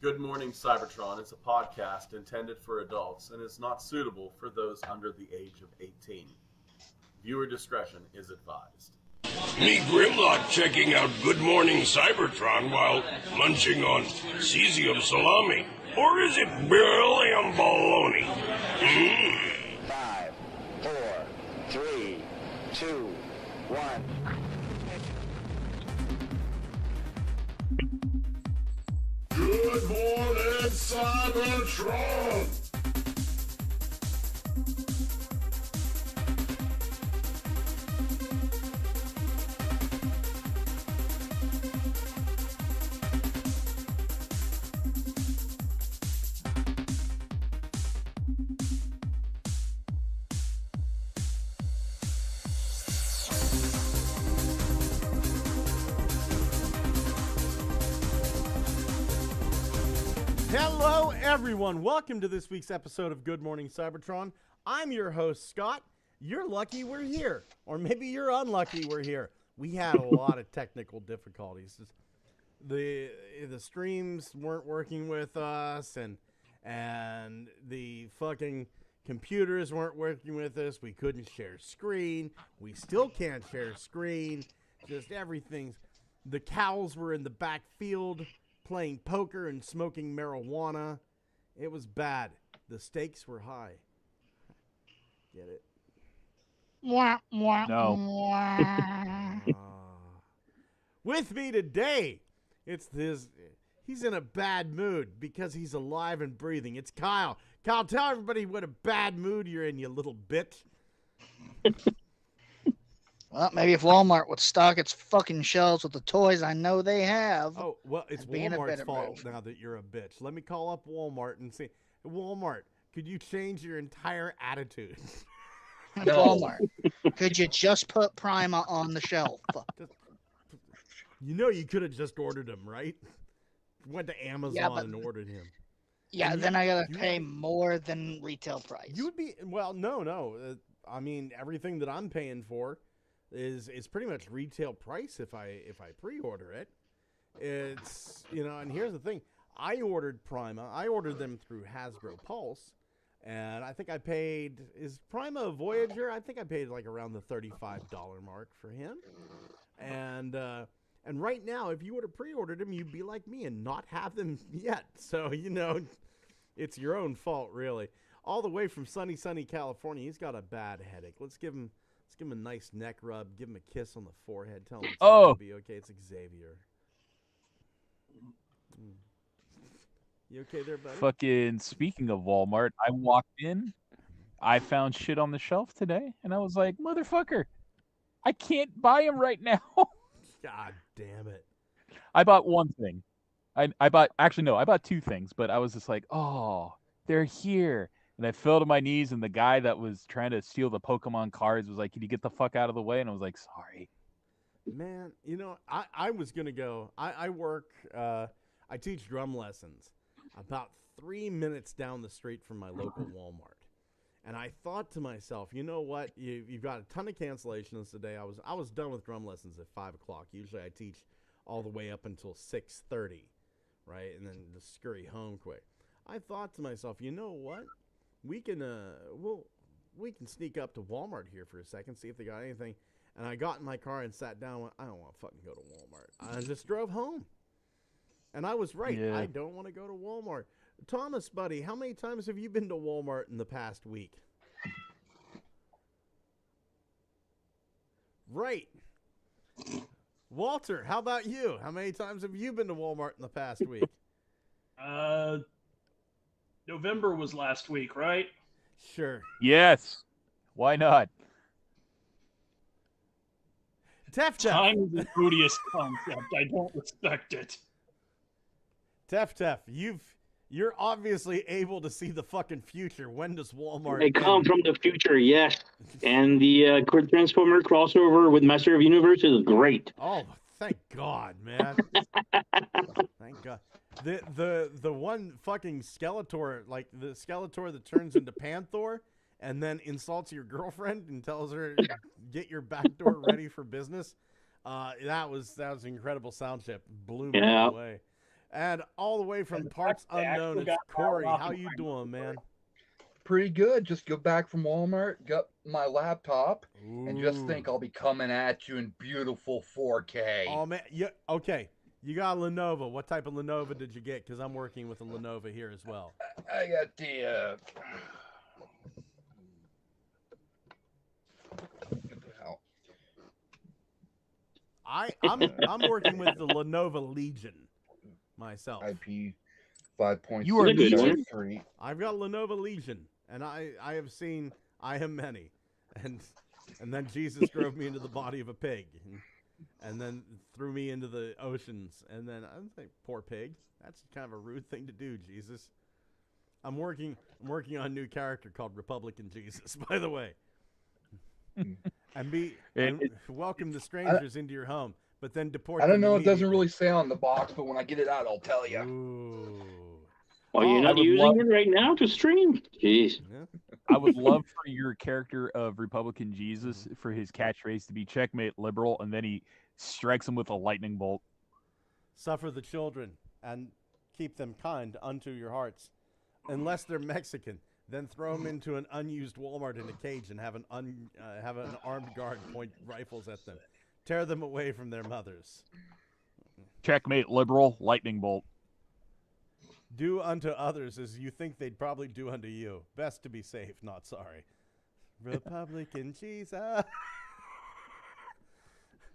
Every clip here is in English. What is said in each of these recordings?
Good Morning Cybertron is a podcast intended for adults and is not suitable for those under the age of 18. Viewer discretion is advised. Me Grimlock checking out Good Morning Cybertron while munching on cesium salami. Or is it beryllium bologna? 5, 4, 3, 2, 1. Good Morning Cybertron! Hello, everyone. Welcome to this week's episode of Good Morning Cybertron. I'm your host, Scott. You're lucky we're here. Or maybe you're unlucky we're here. We had a lot of technical difficulties. The streams weren't working with us, and the fucking computers weren't working with us. We couldn't share screen. We still can't share screen. Just everything's... The cows were in the back field playing poker and smoking marijuana. It was bad. The stakes were high. Get it? No. With me today, he's in a bad mood because he's alive and breathing. It's Kyle. Kyle, tell everybody what a bad mood you're in, you little bitch. Well, maybe if Walmart would stock its fucking shelves with the toys I know they have. Oh, well, it's I'd be in a Walmart's better fault mood. now that you're a bitch. Let me call up Walmart and say, Walmart, could you change your entire attitude? Walmart, could you just put Prima on the shelf? You know you could have just ordered him, right? Went to Amazon and ordered him. Yeah, And then I gotta pay more than retail price. You would be, well, no. I mean, everything that I'm paying for is pretty much retail price if I pre-order it. It's, and here's the thing. I ordered Prima. I ordered them through Hasbro Pulse, and I think I paid, is Prima a Voyager? I think I paid like around the $35 mark for him. And right now, if you would have pre-ordered him, you'd be like me and not have them yet. So, it's your own fault, really. All the way from sunny California, he's got a bad headache. Let's give him a nice neck rub. Give him a kiss on the forehead. Tell him it's all gonna be okay. It's Xavier. You okay there, buddy? Fucking speaking of Walmart, I walked in, I found shit on the shelf today, and I was like, motherfucker, I can't buy them right now. God damn it. I bought one thing. I bought two things, but I was just like, oh, they're here. And I fell to my knees, and the guy that was trying to steal the Pokemon cards was like, can you get the fuck out of the way? And I was like, sorry. Man, I was going to go. I work, I teach drum lessons about 3 minutes down the street from my local Walmart. And I thought to myself, you know what? You've got a ton of cancellations today. I was done with drum lessons at 5 o'clock. Usually I teach all the way up until 6:30, right? And then just scurry home quick. I thought to myself, you know what? We can sneak up to Walmart here for a second, see if they got anything. And I got in my car and sat down and went, I don't want to fucking go to Walmart. I just drove home. And I was right. Yeah. I don't want to go to Walmart. Thomas, buddy, how many times have you been to Walmart in the past week? Right. Walter, how about you? How many times have you been to Walmart in the past week? November was last week, right? Sure. Yes. Why not? Tef. Time is a odious concept. I don't respect it. Tef, you're obviously able to see the fucking future. When does Walmart They come from the future, yes. And the Transformer crossover with Master of Universe is great. Oh, thank God, man. Thank God. The one fucking Skeletor, like the Skeletor that turns into Panther and then insults your girlfriend and tells her, get your back door ready for business. That was an incredible sound chip. Blew me away. And all the way from And parts the actual unknown, it's guy Corey. off How and you find doing, man? Pretty good. Just go back from Walmart, got my laptop, and just think I'll be coming at you in beautiful 4K. Oh man, yeah. Okay, you got a Lenovo. What type of Lenovo did you get? Because I'm working with a Lenovo here as well. I got the what the hell? I'm working with the Lenovo Legion myself. IP 5.3. You are Legion? I've got Lenovo Legion, and I have seen I am many, and then Jesus drove me into the body of a pig, and then threw me into the oceans, and then I was like, poor pig. That's kind of a rude thing to do, Jesus. I'm working on a new character called Republican Jesus, by the way. and welcome the strangers into your home, but then deport. I don't them know. It doesn't immediately. really say on the box, but when I get it out, I'll tell you. Ooh. Are you Oh, not would using love- it right now to stream? Jeez. Yeah. I would love for your character of Republican Jesus for his catchphrase to be checkmate liberal, and then he strikes him with a lightning bolt. Suffer the children and keep them kind unto your hearts, unless they're Mexican. Then throw them into an unused Walmart in a cage and have an armed guard point rifles at them. Tear them away from their mothers. Checkmate liberal, lightning bolt. Do unto others as you think they'd probably do unto you. Best to be safe, not sorry. Republican Jesus.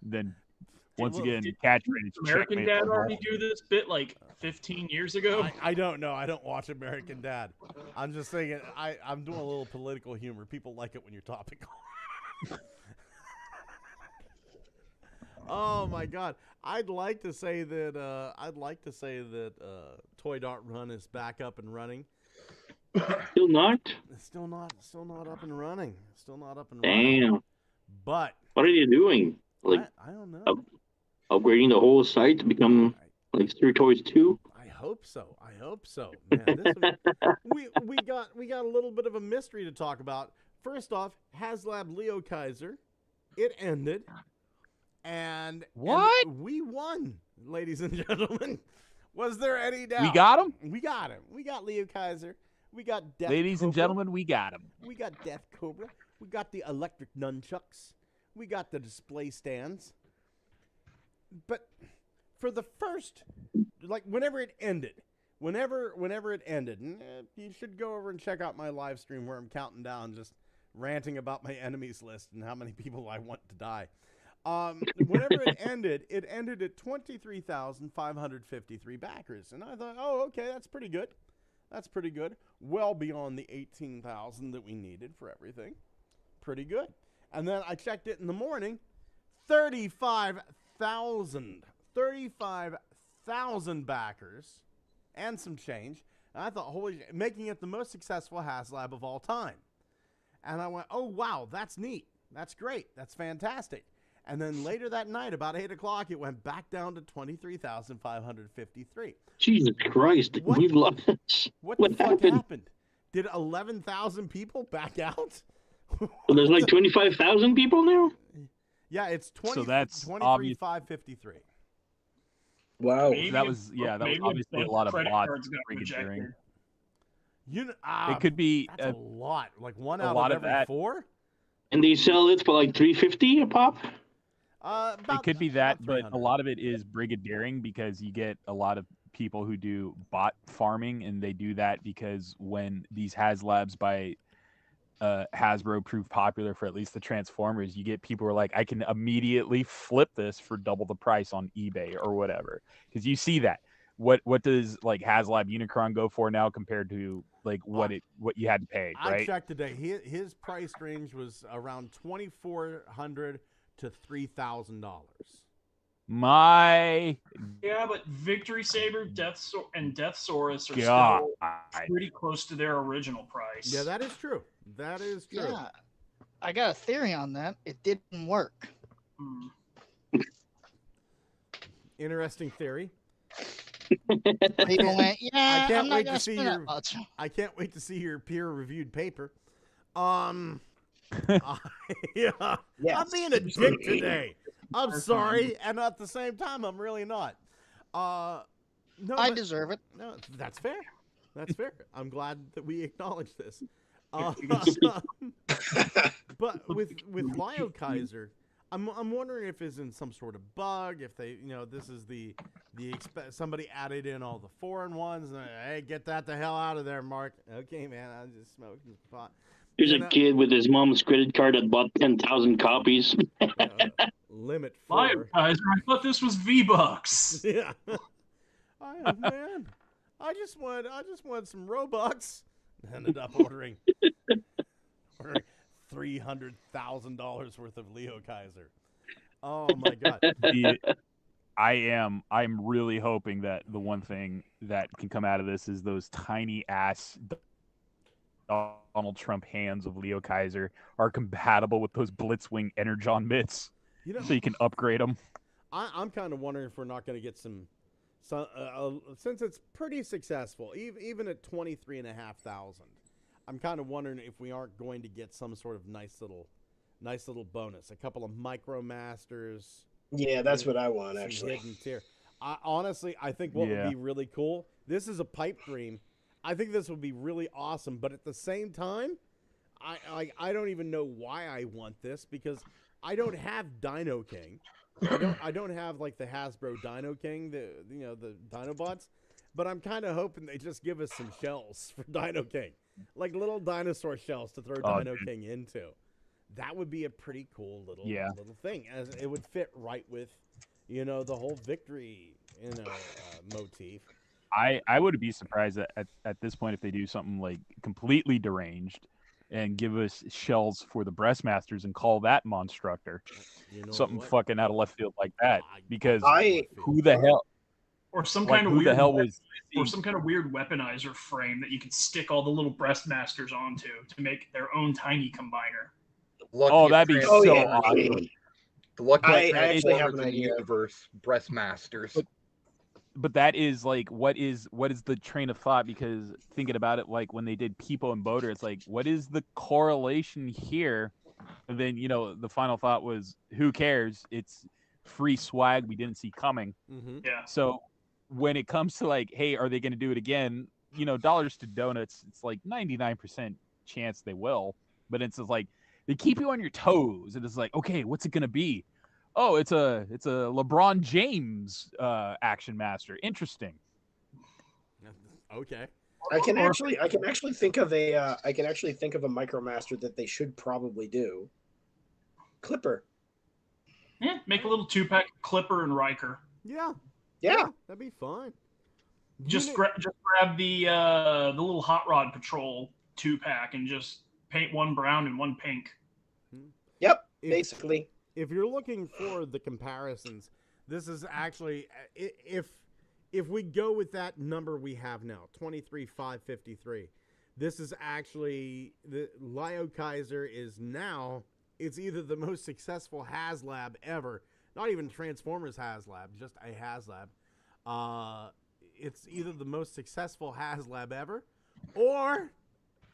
Then, once Look, again, did catchphrase. American checkmate Dad liberal. already do this bit like 15 years ago? I don't know. I don't watch American Dad. I'm just saying I'm doing a little political humor. People like it when you're topical. Oh my God! I'd like to say that Toy.Run is back up and running. Still not? It's still not up and running. Still not up and running. Damn. But What are you doing? Like I don't know. upgrading the whole site to become like Street Toys 2? I hope so. Man, we got a little bit of a mystery to talk about. First off, HasLab Leo Kaiser, it ended, and What? and we won, ladies and gentlemen. Was there any doubt? We got him? We got him. We got Leo Kaiser. We got Death Ladies and Cobra. gentlemen, we got him. We got Death Cobra. We got the electric nunchucks. We got the display stands. But for the first, like whenever it ended, and you should go over and check out my live stream where I'm counting down, just ranting about my enemies list and how many people I want to die. Whenever it ended at 23,553 backers. And I thought, oh, okay, that's pretty good. Well beyond the 18,000 that we needed for everything. Pretty good. And then I checked it in the morning, 35,000 backers and some change. And I thought, holy shit, making it the most successful HasLab of all time. And I went, oh, wow, that's neat. That's great. That's fantastic. And then later that night, about 8 o'clock, it went back down to 23,553. Jesus Christ. What? We've lost. What What the fuck happened? happened? Did 11,000 people back out? So there's like 25,000 people now? Yeah, it's 20, So that's 23,553. Wow. Maybe that was maybe obviously a both lot of credit bots cards got rejecting. rejected. You know, It could be that's a lot. Like one a out lot of of every that. 4? And they sell it for like $350 a pop? It could be that, but a lot of it is brigadeering because you get a lot of people who do bot farming, and they do that because when these HasLabs by Hasbro prove popular for at least the Transformers, you get people who are like, I can immediately flip this for double the price on eBay or whatever. Because you see that. What does like HasLab Unicron go for now compared to like what you had to pay, I right? checked today. His price range was around $2,400 to $3,000. My Yeah, but Victory Saber, and Deathsaurus are God. still pretty close to their original price. Yeah, that is true. That is true. Yeah, I got a theory on that. It didn't work. Hmm. Interesting theory. People went, yeah, I can't I'm not wait gonna to see spend that your. much. I can't wait to see your peer-reviewed paper. Yeah, I'm being a dick today. I'm sorry, and at the same time, I'm really not. No, I but- deserve it. No, that's fair. That's fair. I'm glad that we acknowledge this. But with Lio Kaiser, I'm wondering if it's in some sort of bug. If they, this is the somebody added in all the foreign ones. And, hey, get that the hell out of there, Mark. Okay, man, I'm just smoking pot. There's a kid with his mom's credit card that bought 10,000 copies. Limit Lio 4. Kaiser, I thought this was V-Bucks. Yeah. Man, I just want some Robux. Ended up ordering $300,000 worth of Lio Kaiser. Oh my god. I'm really hoping that the one thing that can come out of this is those tiny ass Donald Trump hands of Lio Kaiser are compatible with those Blitzwing Energon mitts, so you can upgrade them. I'm kind of wondering if we're not going to get some since it's pretty successful, even at 23,500. I'm kind of wondering if we aren't going to get some sort of nice little bonus, a couple of MicroMasters. Yeah, that's what I want, some actually. hidden tier. Honestly, I think what would be really cool. This is a pipe dream. I think this would be really awesome, but at the same time, I don't even know why I want this, because I don't have Dino King. I don't have like the Hasbro Dino King, the Dinobots, but I'm kind of hoping they just give us some shells for Dino King, like little dinosaur shells to throw Dino King into. That would be a pretty cool little thing, as it would fit right with the whole victory motif. I would be surprised at this point if they do something like completely deranged and give us shells for the Breastmasters and call that Monstructor. Something fucking out of left field like that. Because who the hell? Or some kind of weird or some kind of weird weaponizer frame that you could stick all the little Breastmasters onto to make their own tiny combiner. That'd be so awesome. The Lucky I actually have an Transformers idea. Universe Breastmasters. But that is like, what is the train of thought? Because thinking about it, like when they did Peepo and Boater, it's like, what is the correlation here? And then the final thought was, who cares? It's free swag we didn't see coming. Mm-hmm. Yeah. So when it comes to like, hey, are they going to do it again? Dollars to donuts, it's like 99% chance they will. But it's just like they keep you on your toes, and it's like, okay, what's it going to be? Oh, it's a LeBron James Action Master. Interesting. Okay. I can actually think of a MicroMaster that they should probably do. Clipper. Yeah, make a little 2-pack Clipper and Riker. Yeah, that'd be fine. Just grab the little Hot Rod Patrol 2-pack and just paint one brown and one pink. Yep, basically. If you're looking for the comparisons, this is actually, if we go with that number we have now, 23,553, this is actually, the Lio Kaiser is now, it's either the most successful HasLab ever, not even Transformers HasLab, just a HasLab. It's either the most successful HasLab ever, or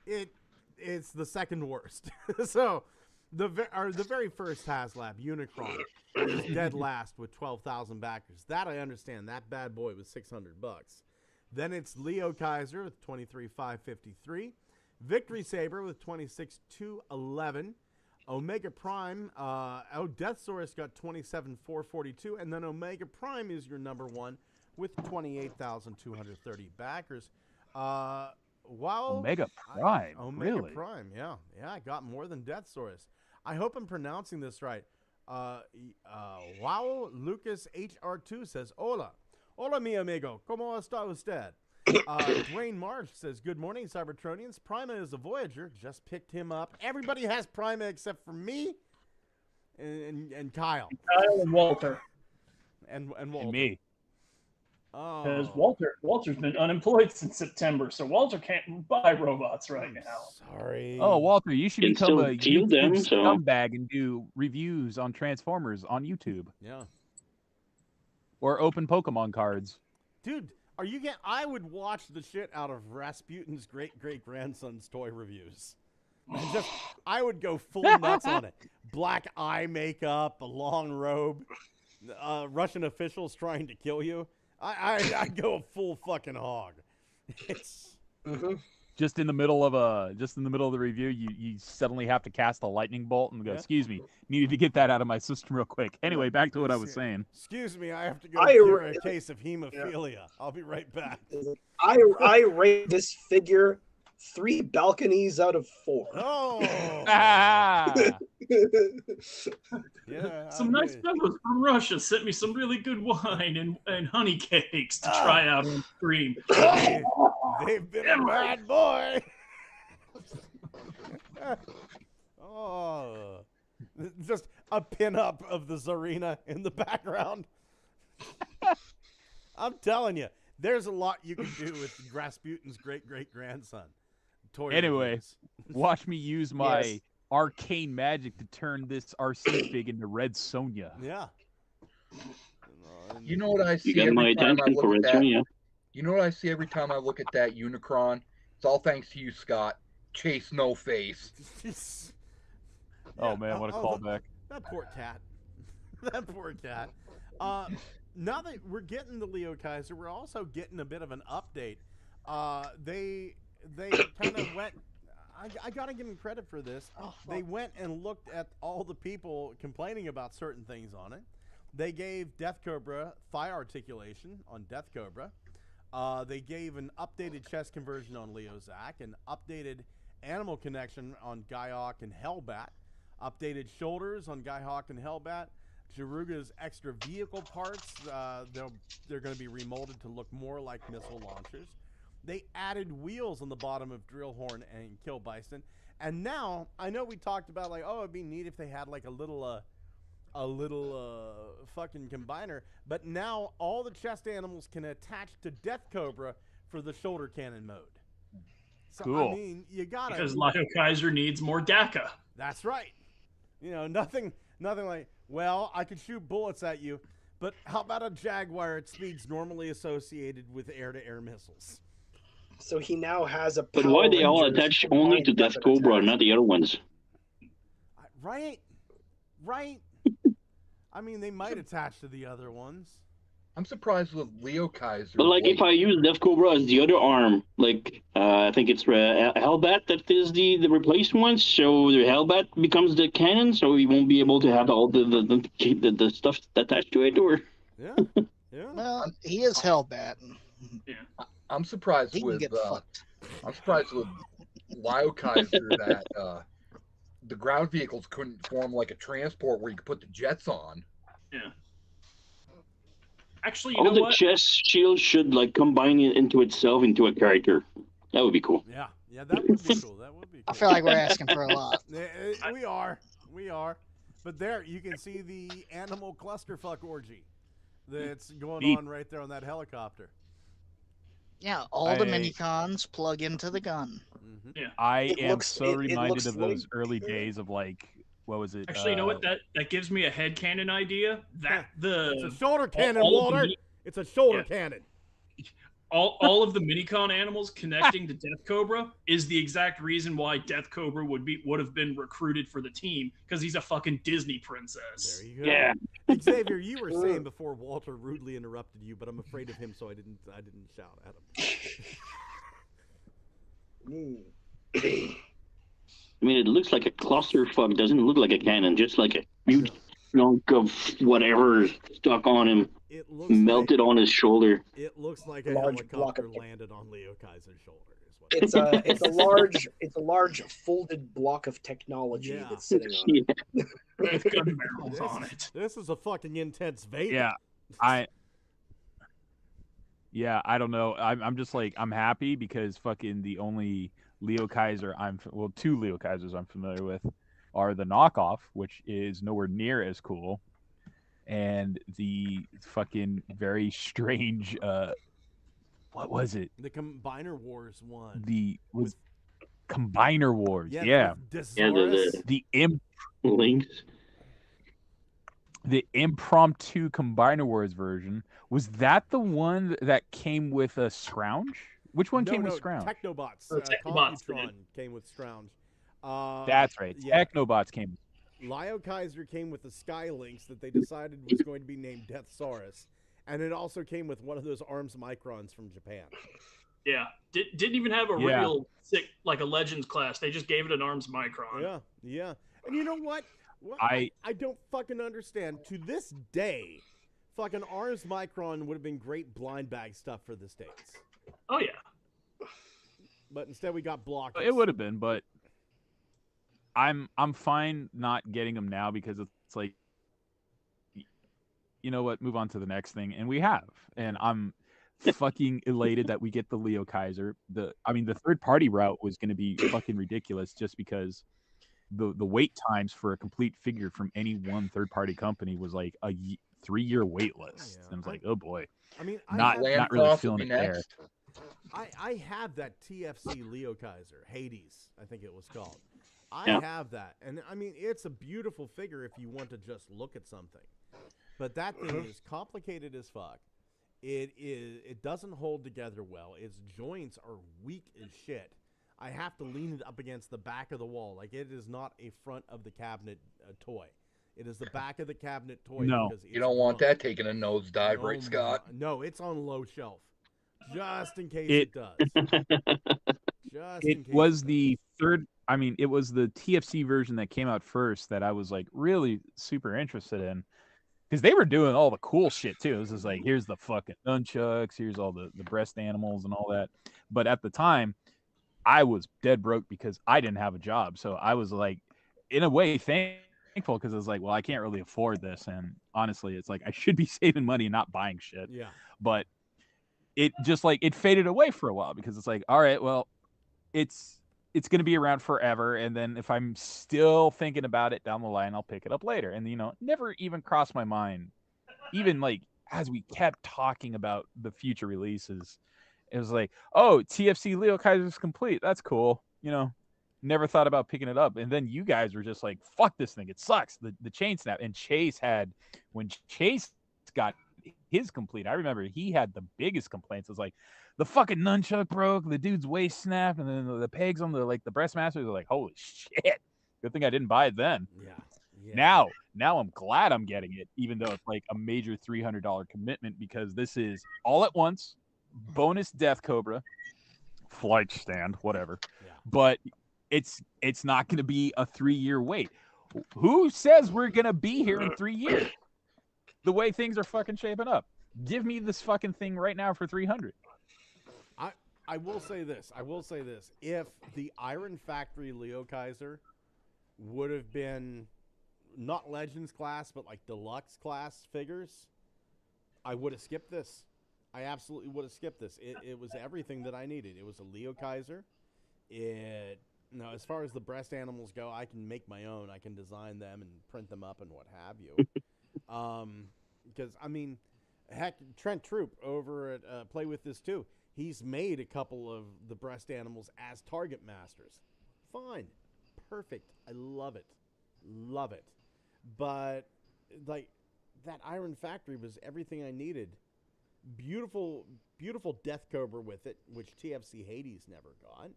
it's the second worst. So, the very first HasLab, Unicron, is dead last with 12,000 backers. That I understand. That bad boy was $600. Then it's Lio Kaiser with 23,553, Victory Saber with 26,211, Omega Prime. Deathsaurus got 27,442, and then Omega Prime is your number one with 28,230 backers. Omega Prime, Omega really? Prime, yeah, I got more than Deathsaurus. I hope I'm pronouncing this right. Wow, Lucas HR2 says, Hola, mi amigo, ¿cómo está usted? Dwayne Marsh says, good morning, Cybertronians. Prima is a Voyager, just picked him up. Everybody has Prima except for me and Kyle. Kyle and Walter. And Walter. And me. Because Walter's been unemployed since September, so Walter can't buy robots right now. Sorry. Oh, Walter, you should become a YouTube so. scumbag and do reviews on Transformers on YouTube. Yeah. Or open Pokemon cards. Dude, I would watch the shit out of Rasputin's great-great-grandson's toy reviews. I would go full nuts on it. Black eye makeup, a long robe, Russian officials trying to kill you. I go full fucking hog. It's Just in the middle of the review, you suddenly have to cast a lightning bolt and go, "Excuse me, needed to get that out of my system real quick." Anyway, back to what I was saying. Excuse me, I have to go cure a case of hemophilia. I'll be right back. I rate this figure 3 balconies out of 4. Oh. Yeah, some nice fellows from Russia sent me some really good wine and honey cakes to try out on stream. They've been a bad boy. Oh, just a pin-up of the Tsarina in the background. I'm telling you, there's a lot you can do with Rasputin's great-great-grandson. Anyway, watch me use my arcane magic to turn this RC fig into Red Sonja. Yeah. You know what I see You got every my time I attention look for at Red that? Sonja. You know what I see every time I look at that Unicron? It's all thanks to you, Scott. Chase no face. Oh man, what a callback! That poor cat. That poor cat. Now that we're getting the Leo Kaiser, we're also getting a bit of an update. They kind of went. I gotta give them credit for this. They went and looked at all the people complaining about certain things on it. They gave Death Cobra thigh articulation on Death Cobra. They gave an updated chest conversion on Leo Zach, an updated animal connection on Guyhawk and Hellbat, updated shoulders on Guyhawk and Hellbat. Jaruga's extra vehicle parts, they're going to be remolded to look more like missile launchers. They added wheels on the bottom of Drillhorn and Kill Bison. And now, I know we talked about like, oh, it'd be neat if they had like a little fucking combiner. But now all the chest animals can attach to Death Cobra for the shoulder cannon mode. So, cool. I mean, you gotta... Because Lio Kaiser needs more DACA. That's right. You know, nothing like, well, I could shoot bullets at you, but how about a Jaguar at speeds normally associated with air-to-air missiles? So he now has a. But why they all attach only to Death Cobra, not the other ones? Right. I mean, they might attach to the other ones. I'm surprised with Leo Kaiser. But like, if I use Death Cobra as the other arm, like I think it's Hellbat that is the replaced one, so the Hellbat becomes the cannon, so he won't be able to have all the stuff attached to it, or yeah. Well, he is Hellbat. Yeah. I'm surprised He can with get fucked. I'm surprised with Lio Kaiser that the ground vehicles couldn't form like a transport where you could put the jets on. Yeah. Actually, you all know the what? chest shields should like combine it into itself into a character. That would be cool. Yeah, that would be cool. I feel like we're asking for a lot. We are. But there, you can see the animal clusterfuck orgy that's going on right there on that helicopter. Yeah, all the mini-cons plug into the gun. Mm-hmm. Yeah. I am so reminded of those early days of like, what was it? Actually, you know what? That gives me a headcanon idea. It's a shoulder cannon, Walter. It's a shoulder cannon. All of the minicon animals connecting to Death Cobra is the exact reason why Death Cobra would have been recruited for the team, because he's a fucking Disney princess. There you go. Yeah. Xavier, you were saying before Walter rudely interrupted you, but I'm afraid of him, so I didn't shout at him. I mean, it looks like a clusterfuck. Doesn't look like a cannon, just like a huge chunk of whatever stuck on him, melted on his shoulder. It looks like a helicopter landed on Leo Kaiser's shoulder. It's a large folded block of technology that's sitting on it. With gun barrels on it. This is a fucking intense vape. Yeah, I don't know. I'm just like, I'm happy because fucking the only Leo Kaiser two Leo Kaisers I'm familiar with are the knockoff, which is nowhere near as cool, and the fucking very strange what was it? The Combiner Wars one. Combiner Wars. Yeah. The links. The impromptu Combiner Wars version, was that the one that came with a Scrounge? Which one came with Scrounge? Technobots. Technobots came with Scrounge. That's right. Technobots came. Lio Kaiser came with the Skylinks that they decided was going to be named Death Saurus. And it also came with one of those arms microns from Japan. Yeah, didn't even have a Yeah. real sick like a Legends class. They just gave it an arms micron. Yeah, yeah. And you know what? I don't fucking understand. To this day, fucking arms micron would have been great blind bag stuff for the States. Oh yeah. But instead we got blockers. It would have been, but I'm fine not getting them now because it's like, you know what? Move on to the next thing, and we have, and I'm fucking elated that we get the Leo Kaiser. The third party route was going to be fucking ridiculous just because the wait times for a complete figure from any one third party company was like a 3-year wait list. Yeah. And I was like, oh boy, I mean, not really feeling it there. I have that TFC Leo Kaiser, Hades, I think it was called. I have that, and I mean, it's a beautiful figure if you want to just look at something. But that thing is complicated as fuck. It doesn't hold together well. Its joints are weak as shit. I have to lean it up against the back of the wall. Like, it is not a front of the cabinet toy. It is the back of the cabinet toy. No. Because it's You don't want wrong. that taking a nosedive, right, Scott? No, it's on low shelf. Just in case it does. It was the third. I mean, it was the TFC version that came out first that I was like really super interested in. Because they were doing all the cool shit too. It was just like, here's the fucking nunchucks, here's all the breast animals and all that. But at the time, I was dead broke because I didn't have a job. So I was like, in a way, thankful because I was like, well, I can't really afford this. And honestly, it's like I should be saving money and not buying shit. Yeah. But it just like it faded away for a while because it's like, all right, well, it's going to be around forever. And then if I'm still thinking about it down the line, I'll pick it up later. And, never even crossed my mind, even like as we kept talking about the future releases, it was like, oh, TFC Leo Kaiser's complete. That's cool. Never thought about picking it up. And then you guys were just like, fuck this thing. It sucks. The chain snap. And when Chase got his complete, I remember he had the biggest complaints. It was like, the fucking nunchuck broke, the dude's waist snapped, and then the pegs on the breast masters are like, holy shit. Good thing I didn't buy it then. Yeah. Now I'm glad I'm getting it, even though it's like a major $300 commitment because this is all at once, bonus Death Cobra, flight stand, whatever. Yeah. But it's not going to be a 3-year wait. Who says we're going to be here in 3 years? The way things are fucking shaping up. Give me this fucking thing right now for $300. I will say this. If the Iron Factory Leo Kaiser would have been not Legends class, but like deluxe class figures, I would have skipped this. I absolutely would have skipped this. It was everything that I needed. It was a Leo Kaiser. As far as the breast animals go, I can make my own. I can design them and print them up and what have you. Because, I mean, heck, Trent Troop over at Play With This Too, he's made a couple of the breast animals as target masters. Fine. Perfect. I love it. Love it. But, like, that Iron Factory was everything I needed. Beautiful, beautiful Death Cobra with it, which TFC Hades never got.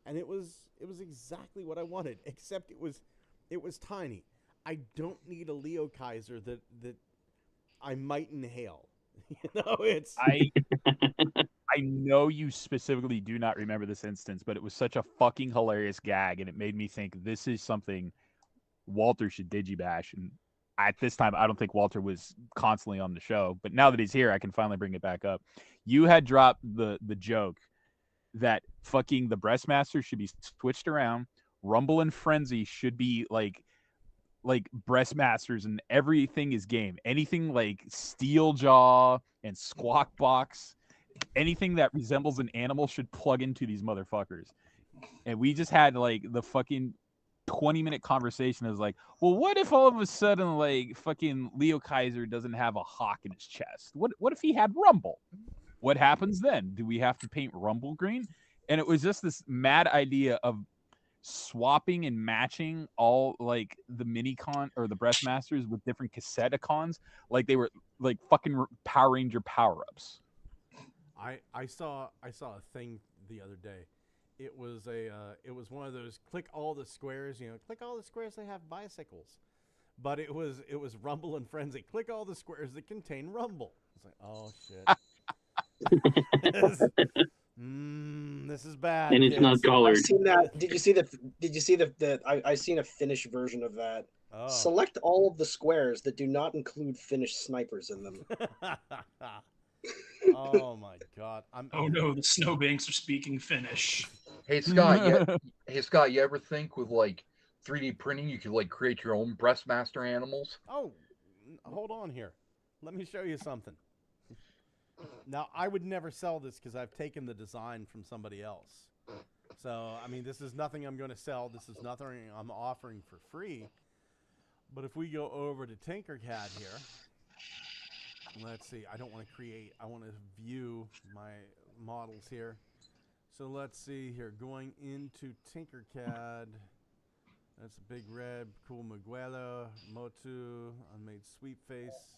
And it was exactly what I wanted, except it was tiny. I don't need a Leo Kaiser that I might inhale. It's I know you specifically do not remember this instance, but it was such a fucking hilarious gag, and it made me think this is something Walter should digibash. And at this time, I don't think Walter was constantly on the show, but now that he's here, I can finally bring it back up. You had dropped the joke that fucking the Breastmaster should be switched around. Rumble and Frenzy should be like Breastmasters, and everything is game. Anything like Steel Jaw and Squawk Box, anything that resembles an animal should plug into these motherfuckers. And we just had like the fucking 20-minute conversation. Is like, well, what if all of a sudden like fucking Leo Kaiser doesn't have a hawk in his chest? What if he had Rumble? What happens then? Do we have to paint Rumble green? And it was just this mad idea of swapping and matching all like the Minicon or the Breastmasters with different Cassetticons, like they were like fucking Power Ranger power-ups. I saw a thing the other day. It was one of those click all the squares, click all the squares that have bicycles. But it was Rumble and Frenzy. Click all the squares that contain Rumble. It's like, oh shit. This is bad. And it's kids. not colored. I've seen that. Did you see the I seen a Finnish version of that. Oh. Select all of the squares that do not include Finnish snipers in them. Oh my god. Oh no, the snowbanks are speaking Finnish. Hey Scott, you ever think with like 3D printing you could like create your own breastmaster animals? Oh, hold on here. Let me show you something. Now, I would never sell this because I've taken the design from somebody else. So, I mean, this is nothing I'm going to sell. This is nothing I'm offering for free. But if we go over to Tinkercad here, let's see. I don't want to create. I want to view my models here. So let's see here. Going into Tinkercad, that's a big red, cool Miguelo, Motu, unmade sweep face.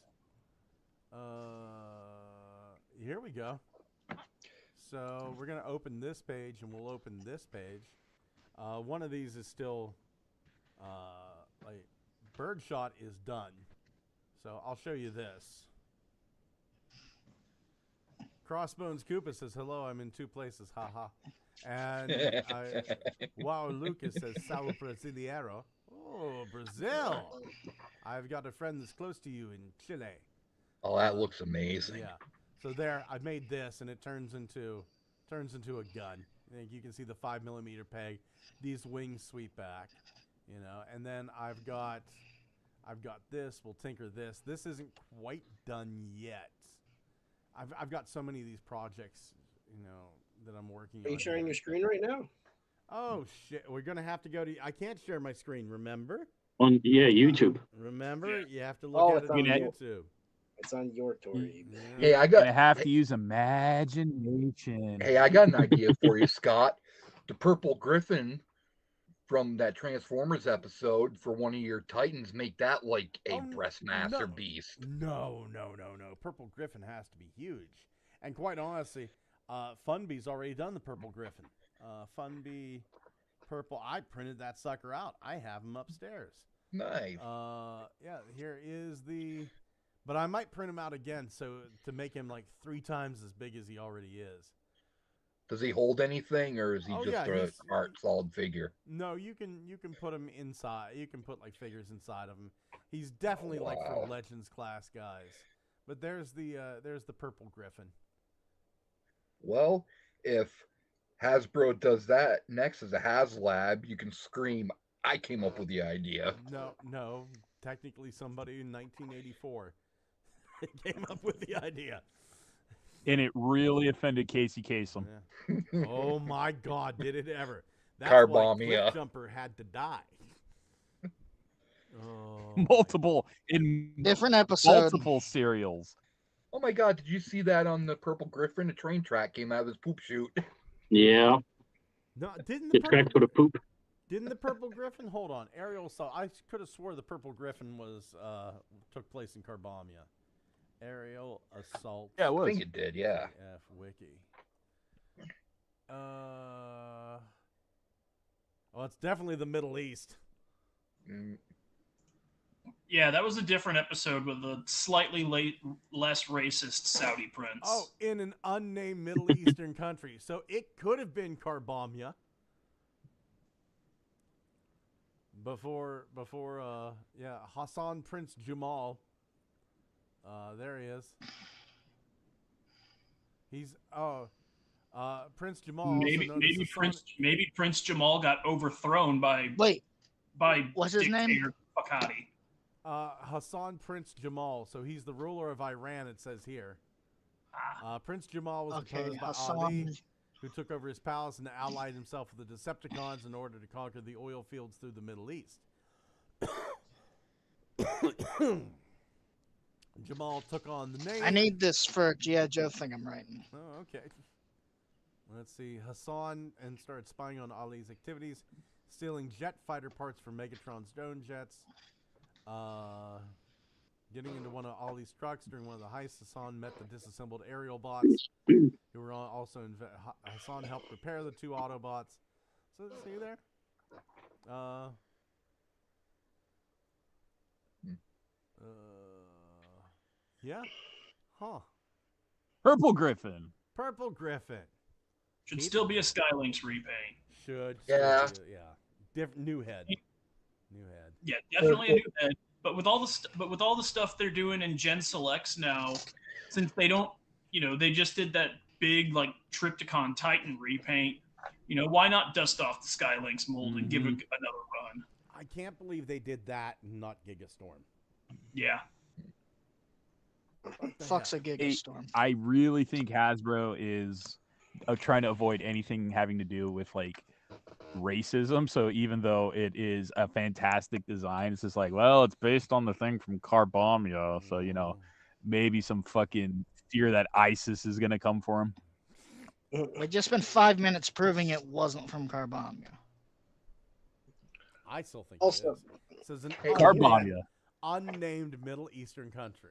Here we go. So we're gonna open this page, and we'll open this page. One of these is still, like, birdshot is done. So I'll show you this. Crossbones Koopa says, hello, I'm in 2 places, haha. And Wow Lucas says, Sao Brasileiro. Oh, Brazil. I've got a friend that's close to you in Chile. Oh, that looks amazing. Yeah. So there, I made this, and it turns into a gun. You can see the 5mm peg. These wings sweep back, you know. And then I've got this. We'll tinker this. This isn't quite done yet. I've got so many of these projects, you know, that I'm working on. Are you sharing your screen right now? Oh shit! We're gonna have to go to. I can't share my screen. Remember? On YouTube. Remember? You have to look at it on YouTube. It's on your Tori. Yeah. Hey, I have to use imagination. Hey, I got an idea for you, Scott. The purple griffin from that Transformers episode for one of your Titans, make that like a breastmaster beast. No. Purple Griffin has to be huge. And quite honestly, Funbee's already done the Purple Griffin. Funbee Purple. I printed that sucker out. I have him upstairs. Nice. Yeah, here is the... But I might print him out again to make him like 3 times as big as he already is. Does he hold anything, or is he just a solid figure? No, you can put him inside. You can put like figures inside of him. He's definitely like for Legends class guys. But there's the Purple Griffin. Well, if Hasbro does that next as a HasLab, you can scream, "I came up with the idea." No. Technically, somebody in 1984 came up with the idea. And it really offended Casey Kasem. Yeah. Oh my God, did it ever? That's Carbomia. why Cliff Jumper had to die. Multiple in different episodes. Multiple serials. Oh my God, did you see that on the Purple Griffin? A train track came out of his poop chute. Yeah. No, didn't the poop? Didn't the Purple Griffin? Hold on, Ariel saw. I could have swore the Purple Griffin was took place in Carbomia. Aerial Assault. Yeah, it was. I think it did. Yeah. F Wiki. Well, it's definitely the Middle East. Yeah, that was a different episode with a slightly less racist Saudi prince. Oh, in an unnamed Middle Eastern country. So it could have been Carbomia. Before Hassan Prince Jamal. There he is. He's Prince Jamal. Maybe Prince Jamal got overthrown by what's his name? Fakati. Hassan Prince Jamal. So he's the ruler of Iran. It says here. Prince Jamal was deposed by Ali, who took over his palace and allied himself with the Decepticons in order to conquer the oil fields through the Middle East. Jamal took on the name. I need this for a G.I. Joe thing I'm writing. Oh, okay. Let's see. Hassan and started spying on Ali's activities, stealing jet fighter parts from Megatron's drone jets. Getting into one of Ali's trucks during one of the heists, Hassan met the disassembled aerial bots who were also Hassan helped repair the 2 Autobots. So see there? Yeah. Huh. Purple Griffin. Purple Griffin. Should still be a Skylinks repaint. Should. Yeah. Still be, yeah. New head. New head. Yeah, definitely a new head. But with all the stuff they're doing in Gen Selects now, since they don't, they just did that big like Triptychon Titan repaint. Why not dust off the Skylinks mold and give it another run? I can't believe they did that and not Gigastorm. Yeah. Fuck's a Gigastorm. I really think Hasbro is trying to avoid anything having to do with like racism. So even though it is a fantastic design, it's just like, well, it's based on the thing from Carbomia, so maybe some fucking fear that ISIS is gonna come for him. We just spent 5 minutes proving it wasn't from Carbomia. I still think Also, it is. Says an Carbomia. unnamed Middle Eastern country.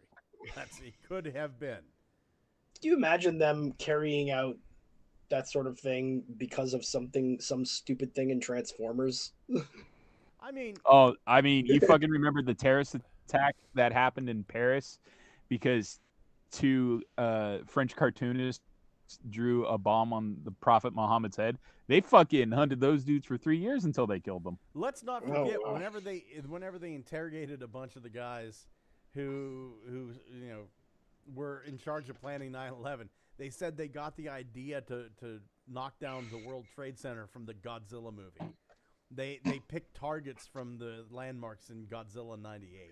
It could have been. do you imagine them carrying out that sort of thing because of some stupid thing in Transformers? I mean, you fucking remember the terrorist attack that happened in Paris because two French cartoonists drew a bomb on the Prophet Muhammad's head. They fucking hunted those dudes for 3 years until they killed them. let's not forget whenever they interrogated a bunch of the guys who were in charge of planning 9/11, they said they got the idea to knock down the World Trade Center from the Godzilla movie. They picked targets from the landmarks in Godzilla '98.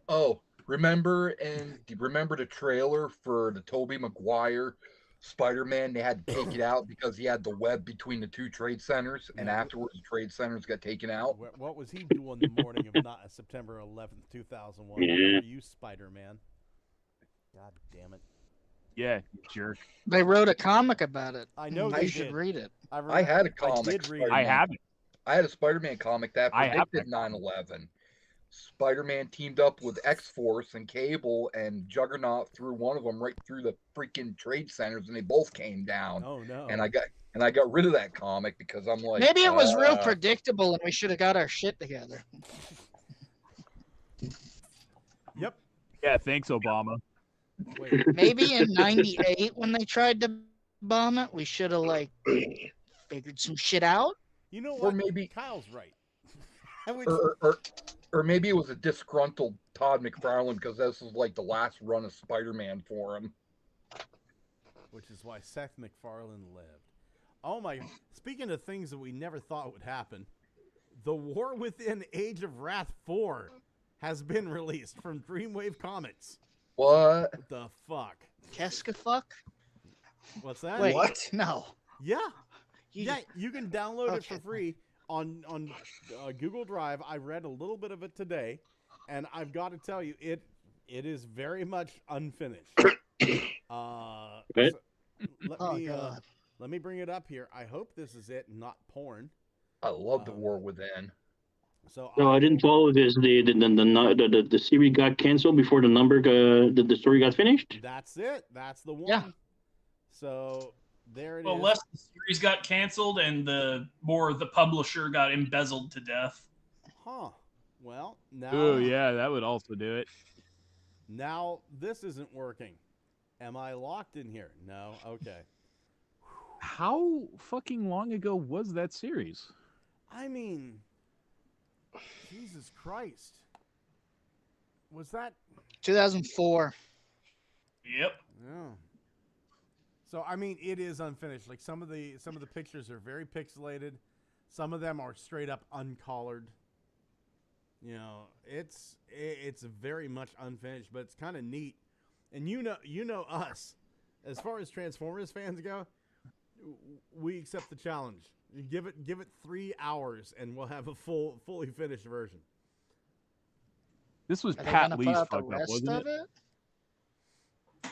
Oh, remember the trailer for the Tobey Maguire Spider-Man? They had to take it out because he had the web between the two trade centers, and afterwards the trade centers got taken out. What was he doing the morning of September 11th, 2001? Yeah. Where were you, Spider-Man? God damn it. Yeah, jerk. They wrote a comic about it. I know You they should did. read it. I had a comic. did read it. I haven't. I had a Spider-Man comic that I have predicted 9/11. Spider-Man teamed up with X-Force and Cable, and Juggernaut threw one of them right through the freaking trade centers, and they both came down. Oh no. And I got rid of that comic because I'm like, Maybe it was real predictable and we should have got our shit together. Yep. Yeah, thanks, Obama. Wait. Maybe in '98 when they tried to bomb it, we should have figured some shit out. You know Or what? maybe- Kyle's right. I would- or maybe it was a disgruntled Todd McFarlane because this was like the last run of Spider-Man for him. which is why Seth MacFarlane lived. Oh my! Speaking of things that we never thought would happen, The War Within Age of Wrath 4 has been released from Dreamwave Comics. What? What the fuck? Keska fuck? What's that? Wait, What? no. Yeah. Yeah, you can download it for Okay. free on Google Drive. I read a little bit of it today, and I've got to tell you, it is very much unfinished. Good. So let Oh, me God. let me bring it up here. I hope this is it, not porn. I love the War Within. So No, I didn't follow this. The series got canceled before the story got finished. That's it. That's the one. Yeah. So there it Well, is. less the series got canceled and the publisher got embezzled to death. Huh. Well, now. Oh yeah, that would also do it. Now this isn't working. Am I locked in here? No. Okay. How fucking long ago was that series? I mean, Jesus Christ. Was that? 2004. Yep. Yeah. So I mean, it is unfinished. Like some of the pictures are very pixelated. Some of them are straight up uncollared. You know, it's very much unfinished, but it's kind of neat. And you know us, as far as Transformers fans go, we accept the challenge. You give it 3 hours, and we'll have a fully finished version. This was Are they Pat gonna put Lee's out the fuck up, rest wasn't of it? it?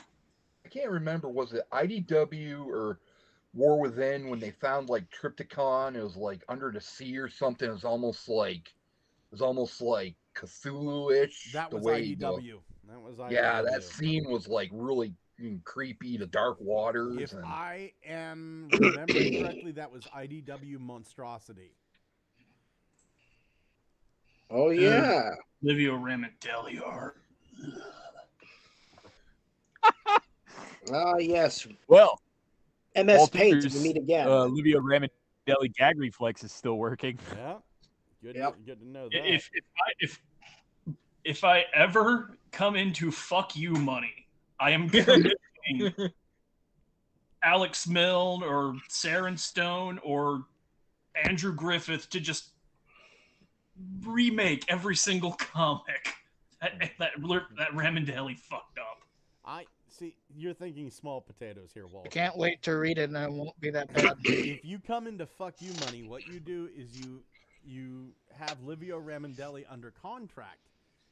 I can't remember, was it IDW or War Within when they found like Triptychon? It was like under the sea or something. It was almost like Cthulhu-ish. That the was way IDW. That was IDW. Yeah, that scene was like really creepy. The dark waters. If and... I am remembering correctly, that was IDW Monstrosity. Oh yeah. Livio Rim and Deliar. Yes. Well, MS Paint, Walter's, we meet again. Livio Ramondelli gag reflex is still working. Yeah. Good, Yep. good to know that. If I ever come into fuck you money, I am committing Alex Milne or Saren Stone or Andrew Griffith to just remake every single comic that Ramondelli fucked up. I see. You're thinking small potatoes here, Walter. I can't wait to read it, and it won't be that bad. If you come into fuck you money, what you do is you have Livio Ramondelli under contract.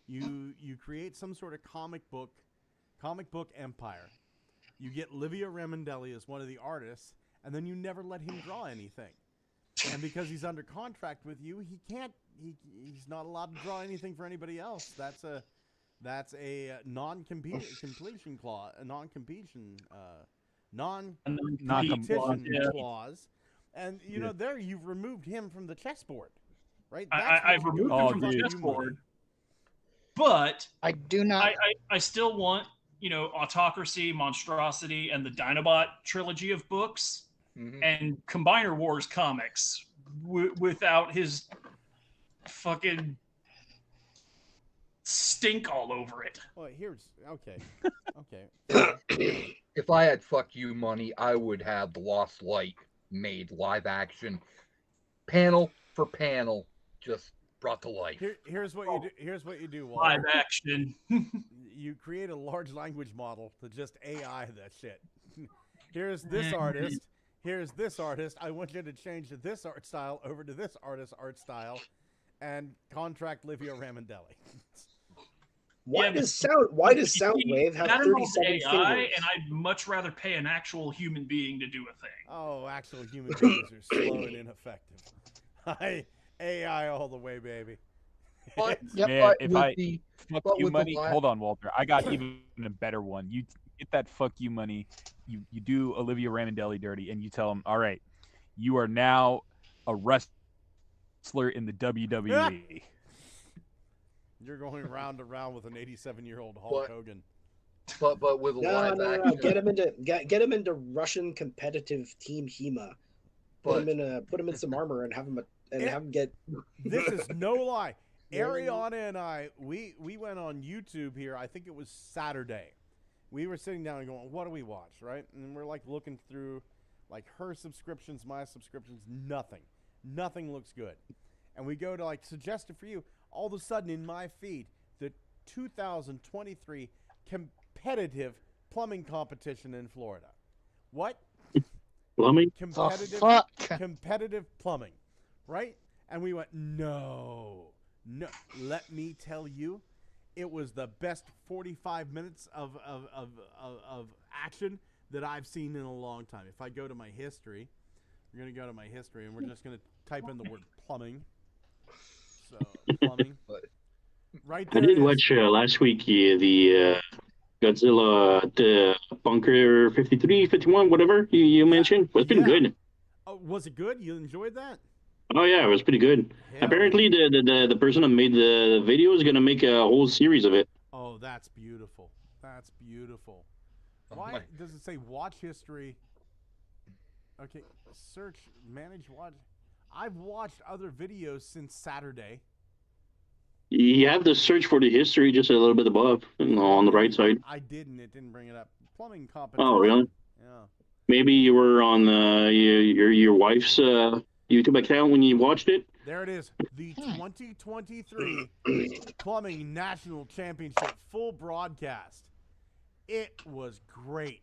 You create some sort of comic book empire. You get Livio Ramondelli as one of the artists, and then you never let him draw anything. And because he's under contract with you, he's not allowed to draw anything for anybody else. That's a non-competition clause, a non-competition clause. And there you've removed him from the chessboard, right? I've removed him from the chessboard, but I do not. I still want Autocracy, Monstrosity, and the Dinobot trilogy of books, and Combiner Wars comics without his fucking stink all over it. Well, okay. If I had fuck you money, I would have The Lost Light made live action, panel for panel, just brought to life. Here's what you do. Here's what you do, Walter. Live action. You create a large language model to just AI that shit. Here's this artist. Here's this artist. I want you to change this art style over to this artist's art style, and contract Livio Ramondelli. Why does Soundwave have 37 AI, fingers? and I'd much rather pay an actual human being to do a thing. Oh, actual human beings are slow and ineffective. AI all the way, baby. But, Man, if I fuck but you with the money, li- hold on, Walter. I got even a better one. You get that fuck you money. You do Olivia Ramondelli dirty, and you tell him, all right, you are now a wrestler in the WWE. You're going round and round with an 87-year-old Hulk Hogan. But with live action, Get him into Russian competitive Team HEMA. Put him in some armor and have him get. This is no lie. Ariana and I, we went on YouTube here. I think it was Saturday. We were sitting down and going, "What do we watch?" Right, and we're like looking through, like her subscriptions, my subscriptions. Nothing looks good. And we go to like suggested for you. All of a sudden, in my feed, the 2023 competitive plumbing competition in Florida. What? Plumbing? Competitive plumbing, right? And we went, no. Let me tell you, it was the best 45 minutes of action that I've seen in a long time. If I go to my history, we're gonna go to my history, and we're just gonna type in the word plumbing. So plumbing, right there. I did watch last week the Godzilla, the Bunker 53, 51, whatever you mentioned. It's been good. Oh, was it good? You enjoyed that? Oh yeah, it was pretty good. Yeah. Apparently, the person that made the video is gonna make a whole series of it. Oh, that's beautiful. That's beautiful. Why does it say watch history? Okay, search, manage, watch. I've watched other videos since Saturday. You have to search for the history just a little bit above, on the right side. I didn't. It didn't bring it up. Plumbing competition. Oh, really? Yeah. Maybe you were on your wife's YouTube account when you watched it. There it is. The 2023 Plumbing National Championship full broadcast. It was great.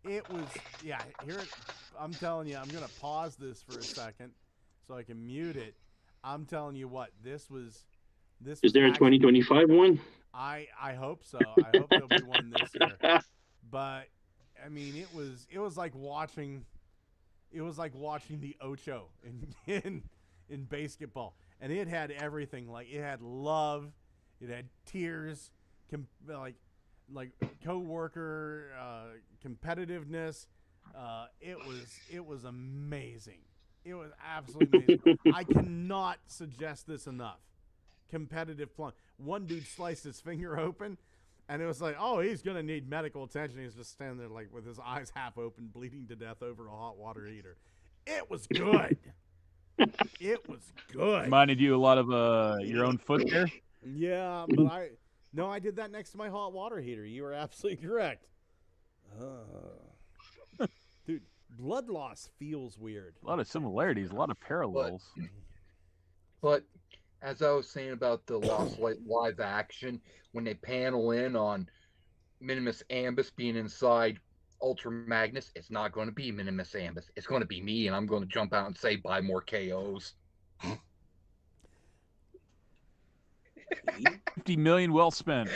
It was, I'm telling you, I'm going to pause this for a second so I can mute it. I'm telling you what, this was. Is there a 2025 one? I hope so. I hope there'll be one this year. But I mean, it was like watching the Ocho in basketball, and it had everything. Like it had love, it had tears, like coworker competitiveness. It was amazing. It was absolutely amazing. I cannot suggest this enough. Competitive plumbing. One dude sliced his finger open, And it was like, oh, he's gonna need medical attention. He's just standing there like with his eyes half open, bleeding to death over a hot water heater. It was good. It was good. Reminded you a lot of your own foot there. Yeah, but I did that next to my hot water heater. You were absolutely correct. Dude, blood loss feels weird. A lot of similarities, a lot of parallels. But as I was saying about the Lost live action, when they panel in on Minimus Ambus being inside Ultra Magnus, it's not going to be Minimus Ambus. It's going to be me, and I'm going to jump out and say, buy more KOs. 50 million well spent.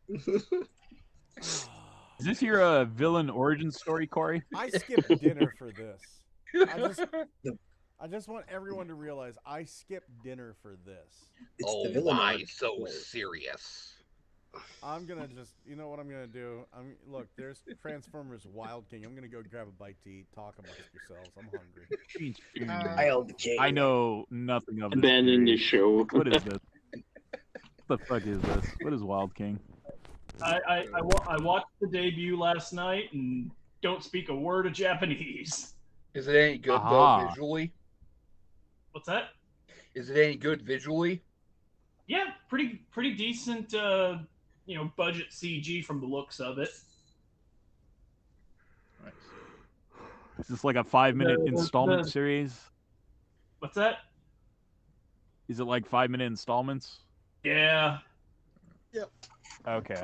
Is this your villain origin story, Corey? I skipped dinner for this. I just want everyone to realize I skipped dinner for this. It's why so serious? I'm gonna just, you know what I'm gonna do? Look, there's Transformers Wild King. I'm gonna go grab a bite to eat. Talk amongst yourselves. I'm hungry. Wild King. I know nothing of this. Abandon the show. What is this? What the fuck is this? What is Wild King? I watched the debut last night and don't speak a word of Japanese. Is it any good though visually? What's that? Is it any good visually? Yeah, pretty decent. Budget CG from the looks of it. Is this like a 5-minute installment series? What's that? Is it like 5-minute installments? Yeah. Yep. Okay.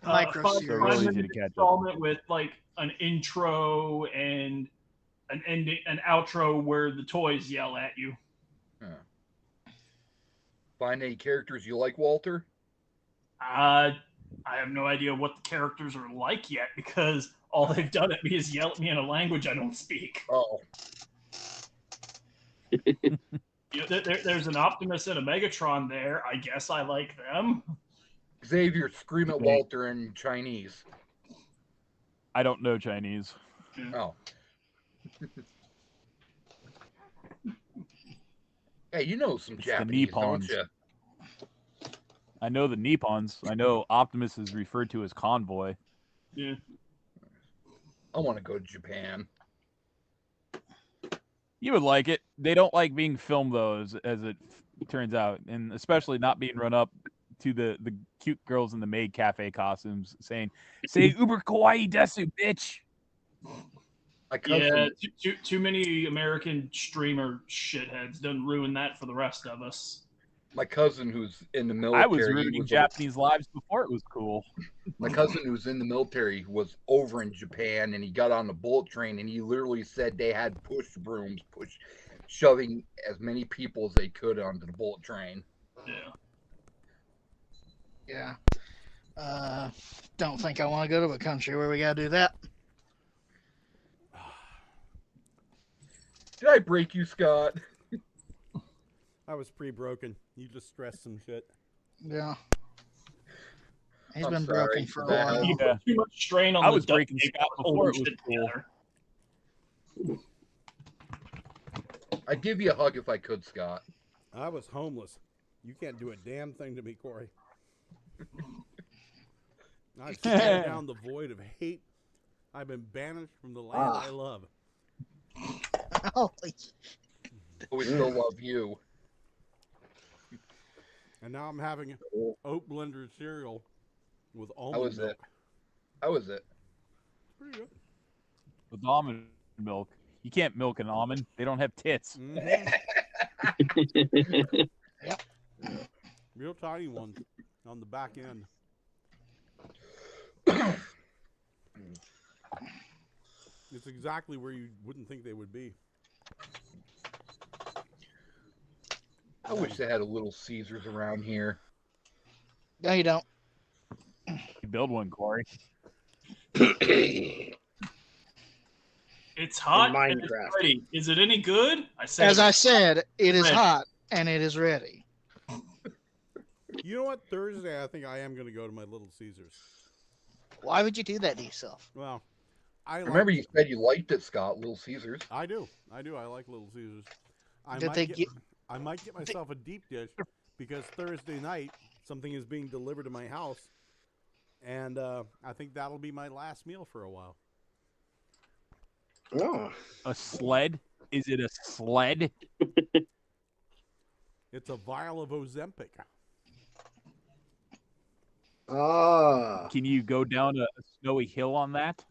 Micro Five series. Real easy to minute catch up. installment with like an intro and an ending, an outro where the toys yell at you. Find any characters you like, Walter? I have no idea what the characters are like yet because all they've done at me is yell at me in a language I don't speak. Oh. There's an Optimus and a Megatron there. I guess I like them. Xavier, scream at Walter in Chinese. I don't know Chinese. Oh. Hey, you know some It's Japanese, the don't Nippons. you? I know the Nippons. I know Optimus is referred to as Convoy. Yeah. I want to go to Japan. You would like it. They don't like being filmed, though, as it turns out. And especially not being run up to the cute girls in the maid cafe costumes saying, say uber kawaii desu, bitch. Yeah, too many American streamer shitheads done ruin that for the rest of us. My cousin who's in the military. I was ruining Japanese lives before it was cool. My cousin who's in the military was over in Japan, and he got on the bullet train, and he literally said they had push brooms, shoving as many people as they could onto the bullet train. Yeah. Yeah. Don't think I want to go to a country where we got to do that. Did I break you, Scott? I was pre-broken. You just stressed some shit. Yeah. He's I'm been sorry broken for a for that. while. You put too much strain on I the was duct breaking tape Scott holding before it was shit cool. together. I'd give you a hug if I could, Scott. I was homeless. You can't do a damn thing to me, Corey. I stared down the void of hate. I've been banished from the land I love. Holy. But we still love you. And now I'm having oat blender cereal with How almond was milk. it? How was it? Pretty good. With almond milk. You can't milk an almond. They don't have tits. Yep. Real tiny ones on the back end. It's exactly where you wouldn't think they would be. I wish they had a Little Caesars around here. No, you don't. You build one, Corey. It's hot and it's Minecraft. ready. Is it any good? I As I said, it is ready. hot and it is ready. You know what? Thursday, I think I am going to go to my Little Caesars. Why would you do that to yourself? Well, I Remember you said you liked it, Scott, Little Caesars. I do. I like Little Caesars. Did they get- I might get myself a deep dish because Thursday night something is being delivered to my house, and I think that'll be my last meal for a while. Oh. A sled? Is it a sled? It's a vial of Ozempic. Ah. Can you go down a snowy hill on that?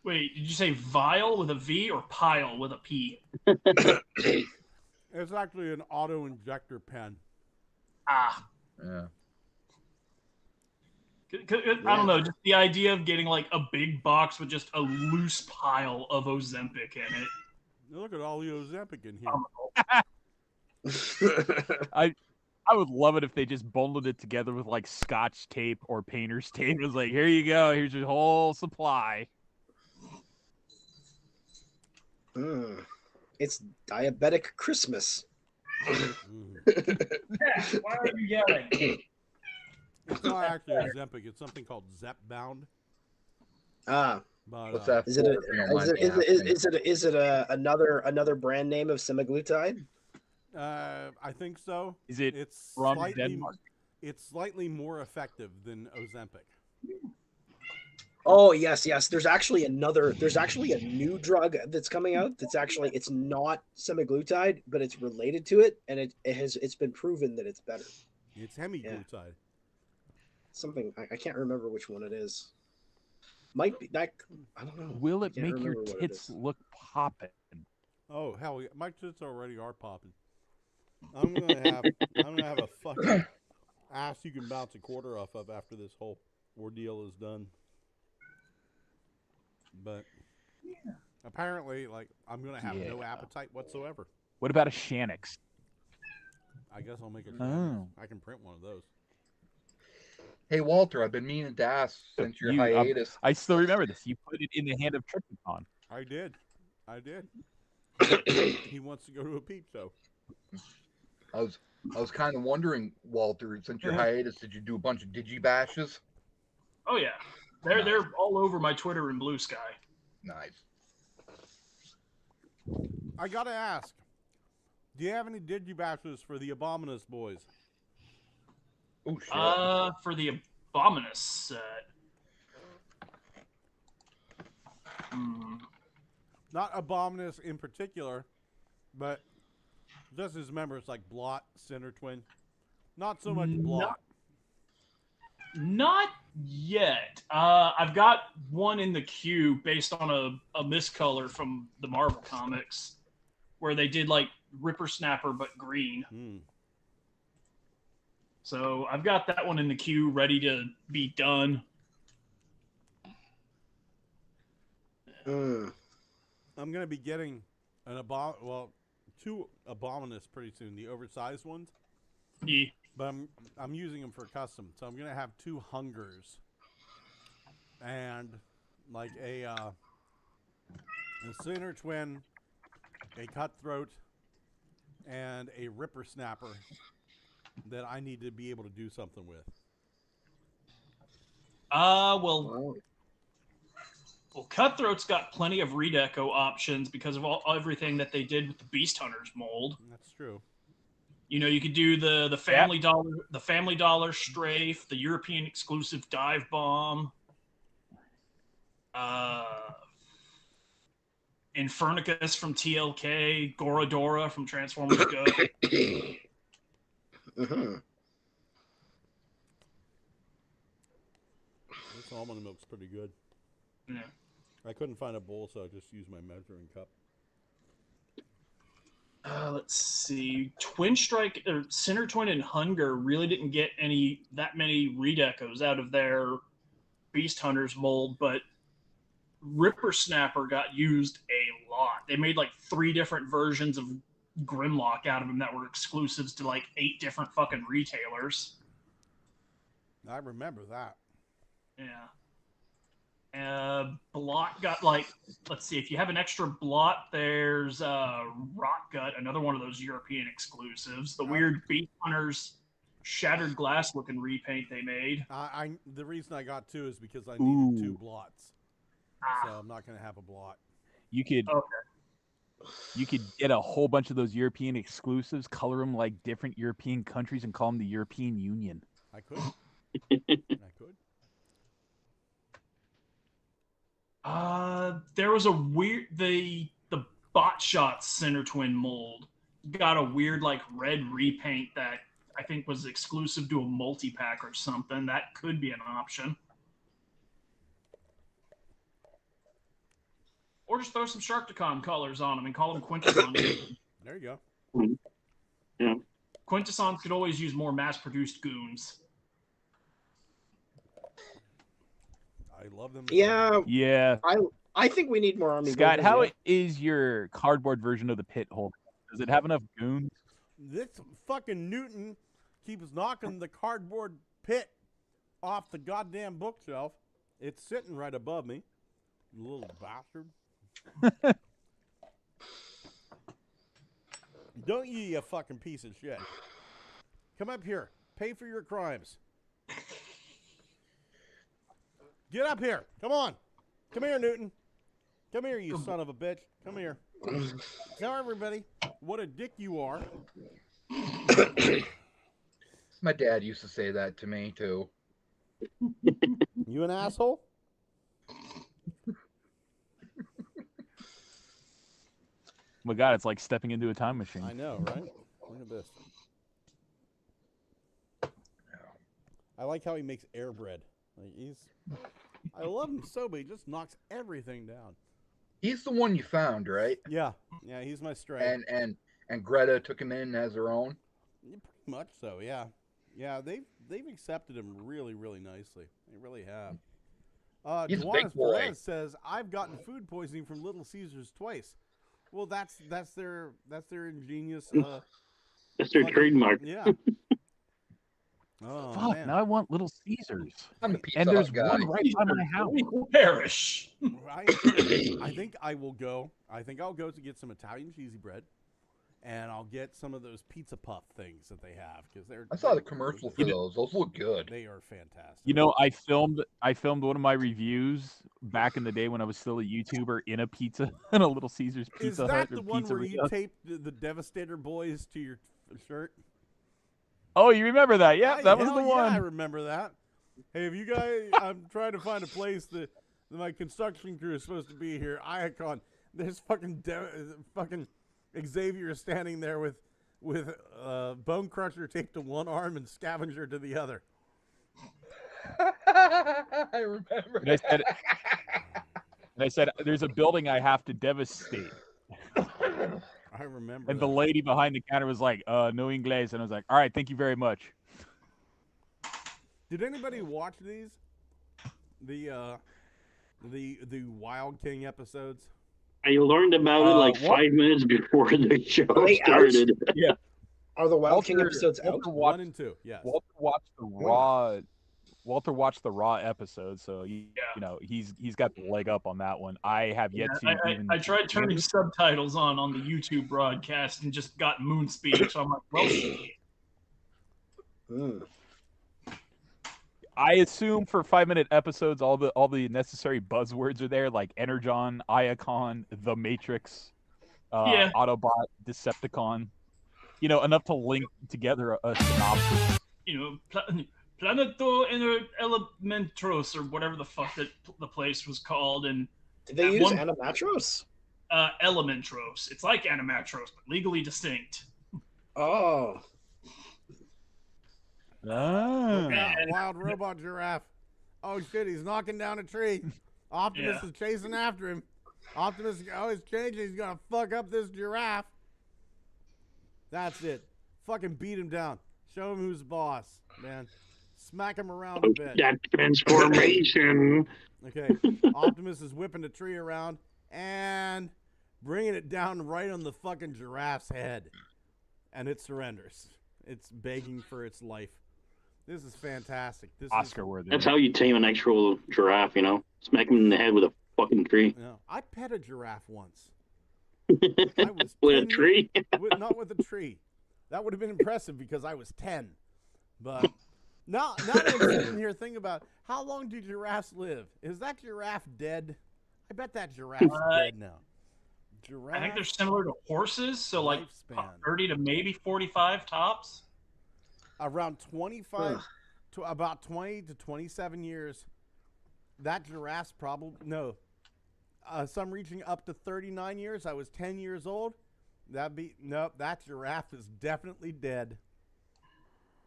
Wait, did you say vial with a V or pile with a P? It's actually an auto-injector pen. Ah. Yeah. I don't know, just the idea of getting like a big box with just a loose pile of Ozempic in it. Look at all the Ozempic in here. I would love it if they just bundled it together with like Scotch tape or painter's tape. It was like, here you go, here's your whole supply. It's diabetic Christmas. Why are you yelling? It's not actually Ozempic. It's something called Zepbound. Ah. But, What's that? Is it another brand name of semaglutide? I think so. Is it It's from slightly, Denmark? It's slightly more effective than Ozempic. Oh yes. There's actually a new drug that's coming out. It's not semaglutide, but it's related to it, and it's been proven that it's better. It's hemiglutide. Something I can't remember which one it is. Might be that I don't know. Will it Can't make your remember what it tits is. look poppin'? Oh hell yeah! My tits already are popping. I'm gonna have a fucking ass you can bounce a quarter off of after this whole ordeal is done. But apparently, like, I'm gonna have no appetite whatsoever. What about a Shannix? I guess I'll make a. Oh. I can print one of those. Hey Walter, I've been meaning to ask since your hiatus. I still remember this. You put it in the hand of Trypticon. I did. He wants to go to a peep show. I was kind of wondering, Walter, since your hiatus, did you do a bunch of digibashes? Oh yeah, they're all over my Twitter and Blue Sky. Nice. I gotta ask, do you have any digibashes for the Abominus boys? Oh shit. For the Abominus set. Not Abominus in particular, but just his members like Blot, Center Twin. Not so much Blot. Not yet. I've got one in the queue based on a miscolor from the Marvel comics, where they did like Ripper Snapper but green. So I've got that one in the queue ready to be done. I'm gonna be getting two Abominus pretty soon, the oversized ones. Yeah. But I'm using them for custom, so I'm gonna have two Hungers and like a Center Twin, a Cutthroat, and a Ripper Snapper that I need to be able to do something with. Well, Cutthroat's got plenty of redeco options because of everything that they did with the Beast Hunters mold. That's true. You know, you could do the Family Dollar Strafe, the European exclusive Dive Bomb, Infernicus from TLK, Gorodora from Transformers Go. This almond milk's pretty good. Yeah. I couldn't find a bowl, so I just used my measuring cup. Let's see. Twin Strike or Center Twin and Hunger really didn't get that many redecos out of their Beast Hunters mold, but Ripper Snapper got used a lot. They made like 3 different versions of Grimlock out of him that were exclusives to like 8 different fucking retailers. I remember that. Yeah. Blot got like, let's see, if you have an extra Blot, there's Rock Gut, another one of those European exclusives. The weird Beast Hunters Shattered Glass looking repaint they made. The reason I got 2 is because I needed 2 Blots. So I'm not going to have a Blot. You could You could get a whole bunch of those European exclusives, color them like different European countries, and call them the European Union. I could. I could. There was a weird the Bot Shot Center Twin mold got a weird like red repaint that I think was exclusive to a multi-pack or something. That could be an option. Or just throw some Sharkticon colors on them and call them Quintessons. There you go. Yeah. Quintessons could always use more mass-produced goons. I love them. Yeah, Yeah. I think we need more army. Scott, builders, how yeah. is your cardboard version of the pit holder? Does it have enough goons? This fucking Newton keeps knocking the cardboard pit off the goddamn bookshelf. It's sitting right above me. Little bastard. Don't you fucking piece of shit. Come up here. Pay for your crimes. Get up here. Come on. Come here, Newton. Come here, you son of a bitch. Come here. Tell everybody what a dick you are. My dad used to say that to me too. You an asshole? My God, it's like stepping into a time machine. I know, right? Look at this. I like how he makes air bread. Like I love him so, but he just knocks everything down. He's the one you found, right? Yeah, he's my stray. And Greta took him in as her own. Pretty much so, yeah. They've accepted him really, really nicely. They really have. He's a big boy. Perez says, "I've gotten food poisoning from Little Caesars twice." Well, that's their ingenious. That's their trademark. Yeah. Oh, Fuck! man. Now I want Little Caesars. I'm the Pizza And there's Hut guy. one right by my house. We will perish. I think I will go. I think I'll go to get some Italian cheesy bread, and I'll get some of those pizza puff things that they have because they're. I saw the commercial for those. Those look good. They are fantastic. You know, I filmed one of my reviews back in the day when I was still a YouTuber in a pizza in a Little Caesars Is Pizza that Hut the or one where you pizzeria. taped the Devastator boys to your shirt? Oh, you remember that? Yeah, that was Hell the yeah, one. I remember that. Hey, if you guys, I'm trying to find a place that my construction crew is supposed to be here. Iacon, there's fucking Xavier standing there with Bone Crusher taped to one arm and Scavenger to the other. I remember. And I said, there's a building I have to devastate. I remember. And the lady behind the counter was like, no English. And I was like, all right, thank you very much. Did anybody watch these? The Wild King episodes? I learned about it like 5 minutes before the show they out? started. Yeah. Are the Wild King Walter- episodes out? Walter 1 and 2, yes. Walter watched the raw. Walter watched the raw episode, so you know he's got the leg up on that one. I have yet to. I tried turning subtitles on the YouTube broadcast and just got moon speed. So I'm like, well, I assume for 5-minute episodes, all the necessary buzzwords are there, like Energon, Iacon, The Matrix, Autobot, Decepticon. You know, enough to link together a synopsis. you know, Planeto Elementros or whatever the fuck that the place was called, and did they use Animatros? Elementros. It's like Animatros, but legally distinct. Oh. Wild robot giraffe. Oh shit, he's knocking down a tree. Optimus is chasing after him. Optimus is changing. He's gonna fuck up this giraffe. That's it. Fucking beat him down. Show him who's boss, man. Smack him around a bit. That transformation. Okay. Optimus is whipping the tree around and bringing it down right on the fucking giraffe's head. And it surrenders. It's begging for its life. This is fantastic. This Oscar worthy. That's how you tame an actual giraffe, you know? Smack him in the head with a fucking tree. No, I pet a giraffe once. With a tree? Not with a tree. That would have been impressive because I was 10. But now that I'm sitting here thinking about how long do giraffes live? Is that giraffe dead? I bet that giraffe's dead now. I think they're similar to horses, so like lifespan. 30 to maybe 45 tops. Around 25 to about 20 to 27 years. That giraffe's probably some reaching up to 39 years. I was 10 years old. That giraffe is definitely dead.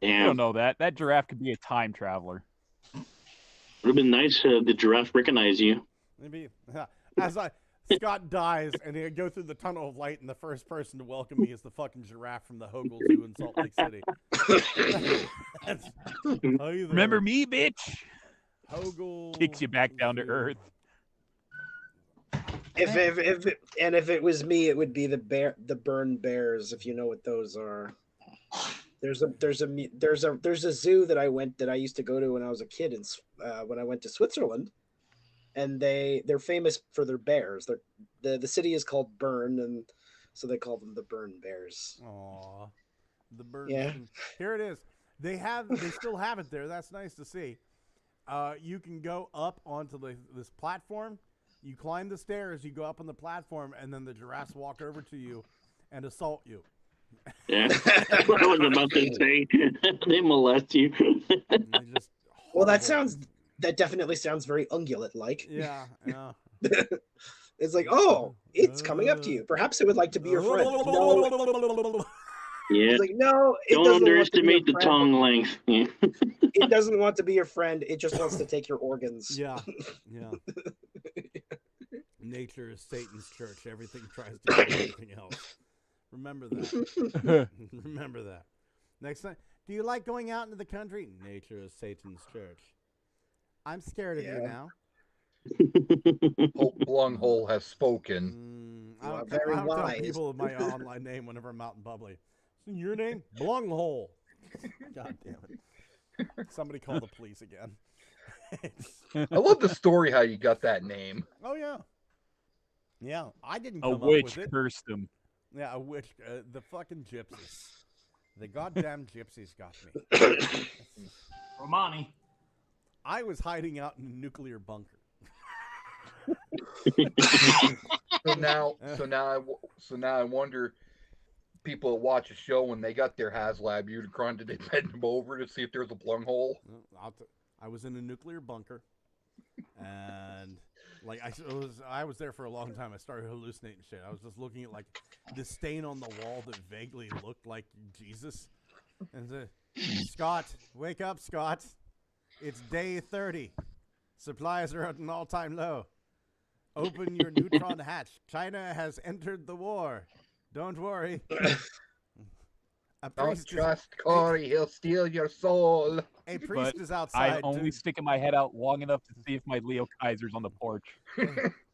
I don't know that. That giraffe could be a time traveler. Would have been nice the giraffe recognize you. Maybe Scott dies and he'd go through the tunnel of light, and the first person to welcome me is the fucking giraffe from the Hogle Zoo in Salt Lake City. Remember me, bitch? Hogle Kicks you back down to earth. If it was me, it would be the burn bears, if you know what those are. There's a zoo that I used to go to when I was a kid, when I went to Switzerland, and they're famous for their bears. The city is called Bern, and so they call them the Bern Bears. Aw, the Bern. Yeah. Here it is. They still have it there. That's nice to see. You can go up onto this platform. You climb the stairs. You go up on the platform, and then the giraffes walk over to you and assault you. Yeah, I was about to say they molest you. Well, that definitely sounds very ungulate-like. Yeah. It's like, oh, it's coming up to you. Perhaps it would like to be your friend. No. Yeah. It's like, no, it Don't doesn't underestimate the want to be your tongue length. Yeah. It doesn't want to be your friend. It just wants to take your organs. Yeah. Nature is Satan's church. Everything tries to do everything else. Remember that. Remember that. Next time, do you like going out into the country? Nature is Satan's church. I'm scared of you now. Blunghole has spoken. I don't tell people my online name whenever I'm out in public. Your name? Blunghole. God damn it. Somebody call the police again. I love the story how you got that name. Oh, yeah. Yeah, I didn't A come witch up with it. cursed him. Yeah, a witch. The fucking gypsies. The goddamn gypsies got me. Romani. I was hiding out in a nuclear bunker. So now I wonder, people that watch a show when they got their HasLab Unicron, did they bend them over to see if there's a Blunghole? I was in a nuclear bunker, and like I was there for a long time. I started hallucinating shit. I was just looking at like this stain on the wall that vaguely looked like Jesus, and said, "Scott, wake up, Scott! It's day 30. Supplies are at an all-time low. Open your neutron hatch. China has entered the war. Don't worry." Don't trust Corey. He'll steal your soul. A priest But is outside. I'm only sticking my head out long enough to see if my Leo Kaiser's on the porch.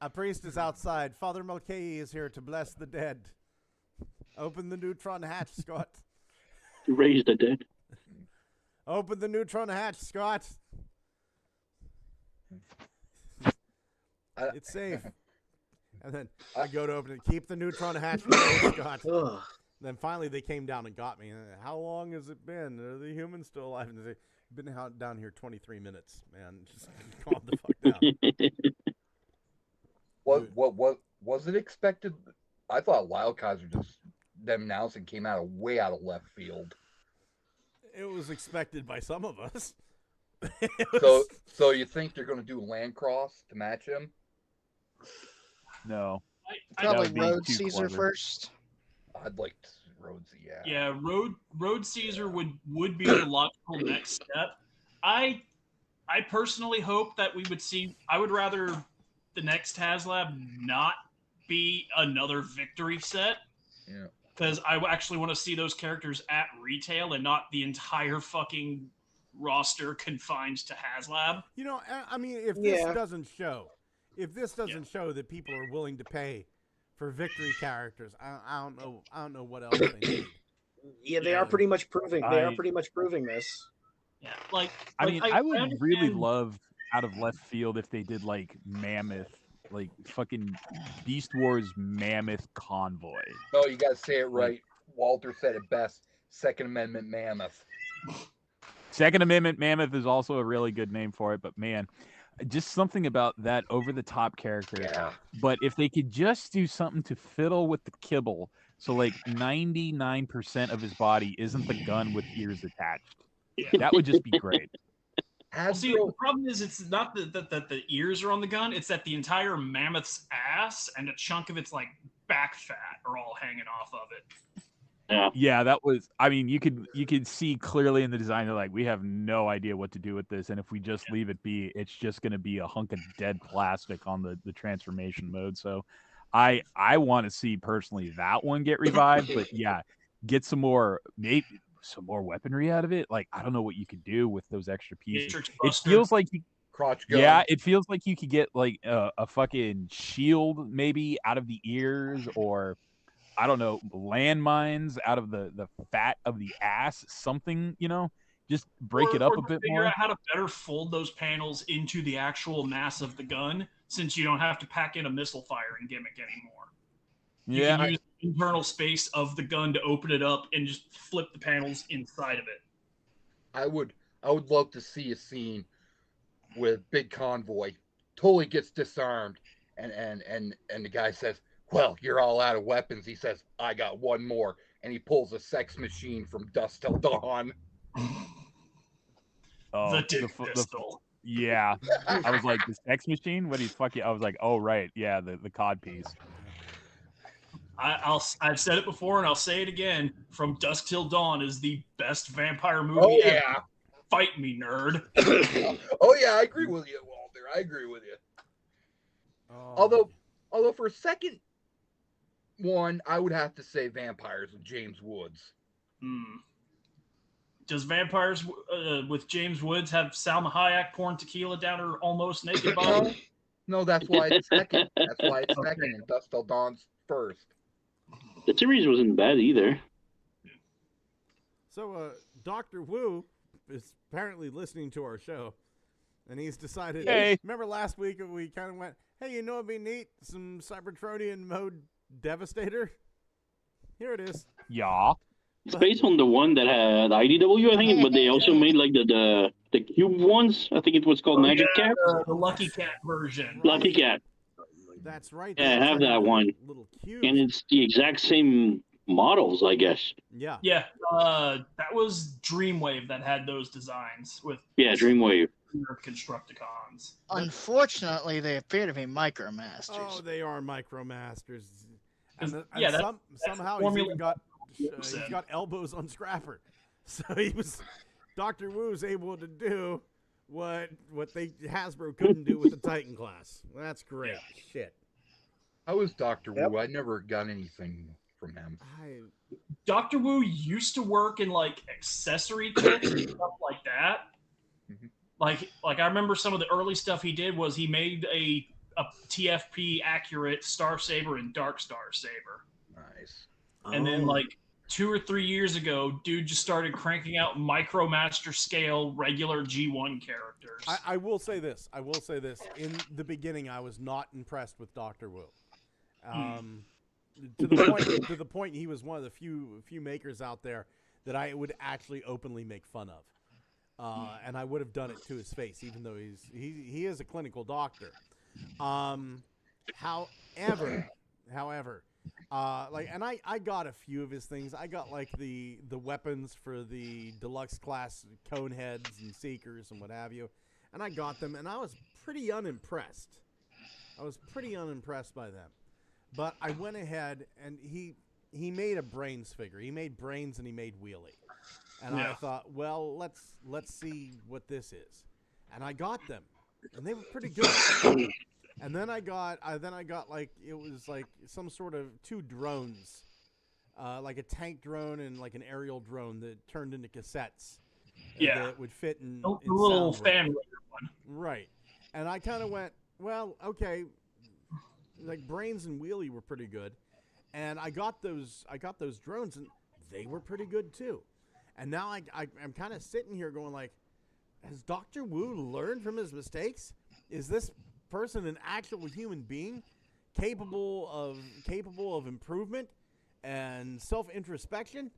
A priest is outside. Father Mulcahy is here to bless the dead. Open the neutron hatch, Scott. To raise the dead. Open the neutron hatch, Scott. It's safe. And then I go to open it. Keep the neutron hatch closed, Scott. Then finally they came down and got me. How long has it been? Are the humans still alive? And they've been down here 23 minutes, man. Just calm the fuck down. What was it expected? I thought Lyle Kaiser just them announcing came way out of left field. It was expected by some of us. So you think they're going to do Landcross to match him? No. Probably Road Caesar first. I'd like to see Rhodes, yeah. Yeah, Road Caesar would be the logical next step. I personally hope that we would see. I would rather the next HasLab not be another victory set. Yeah. Because I actually want to see those characters at retail and not the entire fucking roster confined to HasLab. You know, I mean, if this doesn't show that people are willing to pay for victory characters, I don't know what else they need. Yeah, they are pretty much proving. They are pretty much proving this. Yeah, I would really love out of left field if they did like Mammoth, like fucking Beast Wars Mammoth Convoy. No, you gotta say it right. Walter said it best. Second Amendment Mammoth. Second Amendment Mammoth is also a really good name for it, but man, just something about that over the top character. Yeah. But if they could just do something to fiddle with the kibble, so like 99% of his body isn't the gun with ears attached, that would just be great. Well, see, the problem is it's not that the ears are on the gun; it's that the entire mammoth's ass and a chunk of its like back fat are all hanging off of it. Yeah, that was. I mean, you could see clearly in the design. They're like, we have no idea what to do with this, and if we just leave it be, it's just going to be a hunk of dead plastic on the transformation mode. So, I want to see personally that one get revived, but yeah, get some more weaponry out of it. Like, I don't know what you could do with those extra pieces. It feels like crotch gun. Yeah, it feels like you could get like a fucking shield maybe out of the ears, or I don't know, landmines out of the fat of the ass, something, just break it up a bit figure more. out how to better fold those panels into the actual mass of the gun, since you don't have to pack in a missile firing gimmick anymore. You can use the internal space of the gun to open it up and just flip the panels inside of it. I would love to see a scene with Big Convoy totally gets disarmed, and the guy says, "Well, you're all out of weapons." He says, "I got one more," and he pulls a sex machine from Dusk Till Dawn. Oh, the pistol. Yeah, I was like, the sex machine. What he's fucking. I was like, oh right, yeah, the cod piece. I've said it before and I'll say it again. From Dusk Till Dawn is the best vampire movie ever. Yeah. Fight me, nerd. Oh yeah, I agree with you, Walter. I agree with you. Although for a second one, I would have to say Vampires with James Woods. Does Vampires with James Woods have Salma Hayek pouring tequila down her almost naked body? No, that's why it's second. That's why it's second, and Dusk Till Dawn's first. The series wasn't bad either. So, Dr. Wu is apparently listening to our show, and he's decided. Hey. Remember last week we kind of went, "Hey, you know it'd be neat, some Cybertronian mode Devastator." Here it is. Yeah. It's based on the one that had IDW, I think, but they also made like the cube ones. I think it was called Magic Cat. The Lucky Cat version. Lucky Cat. That's right. Yeah, I have that one. And it's the exact same models, I guess. Yeah. Yeah. That was Dreamwave that had those designs with. Yeah, Dreamwave. Constructicons. Unfortunately, they appear to be Micromasters. Oh, they are Micromasters. And Yeah, somehow he's even got he's got elbows on Scrapper. So Dr. Wu's able to do what Hasbro couldn't do with the Titan class. That's great. Shit. How was Dr. Wu? I never got anything from him. Dr. Wu used to work in like accessory kits and stuff like that. Mm-hmm. Like I remember some of the early stuff he did was he made a TFP accurate Star Saber and Dark Star Saber. Nice. And then like 2 or 3 years ago, dude just started cranking out Micromaster scale regular G1 characters. I will say this. In the beginning, I was not impressed with Dr. Wu. To the point he was one of the few makers out there that I would actually openly make fun of. And I would have done it to his face, even though he is a clinical doctor. However, and I got a few of his things. I got like the weapons for the deluxe class cone heads and seekers and what have you, and I got them, and I was pretty unimpressed. By them, but I went ahead and he made a Brains figure. He made Brains and he made Wheelie, and I thought, well, let's see what this is, and I got them, and they were pretty good. And then I got like, it was like some sort of 2 drones, like a tank drone and like an aerial drone that turned into cassettes. That would fit in a little family one. Right. And I kind of went, well, okay, like Brains and Wheelie were pretty good, and I got those drones and they were pretty good too. And now I'm kind of sitting here going like, has Dr. Wu learned from his mistakes? Is this person an actual human being capable of improvement and self-introspection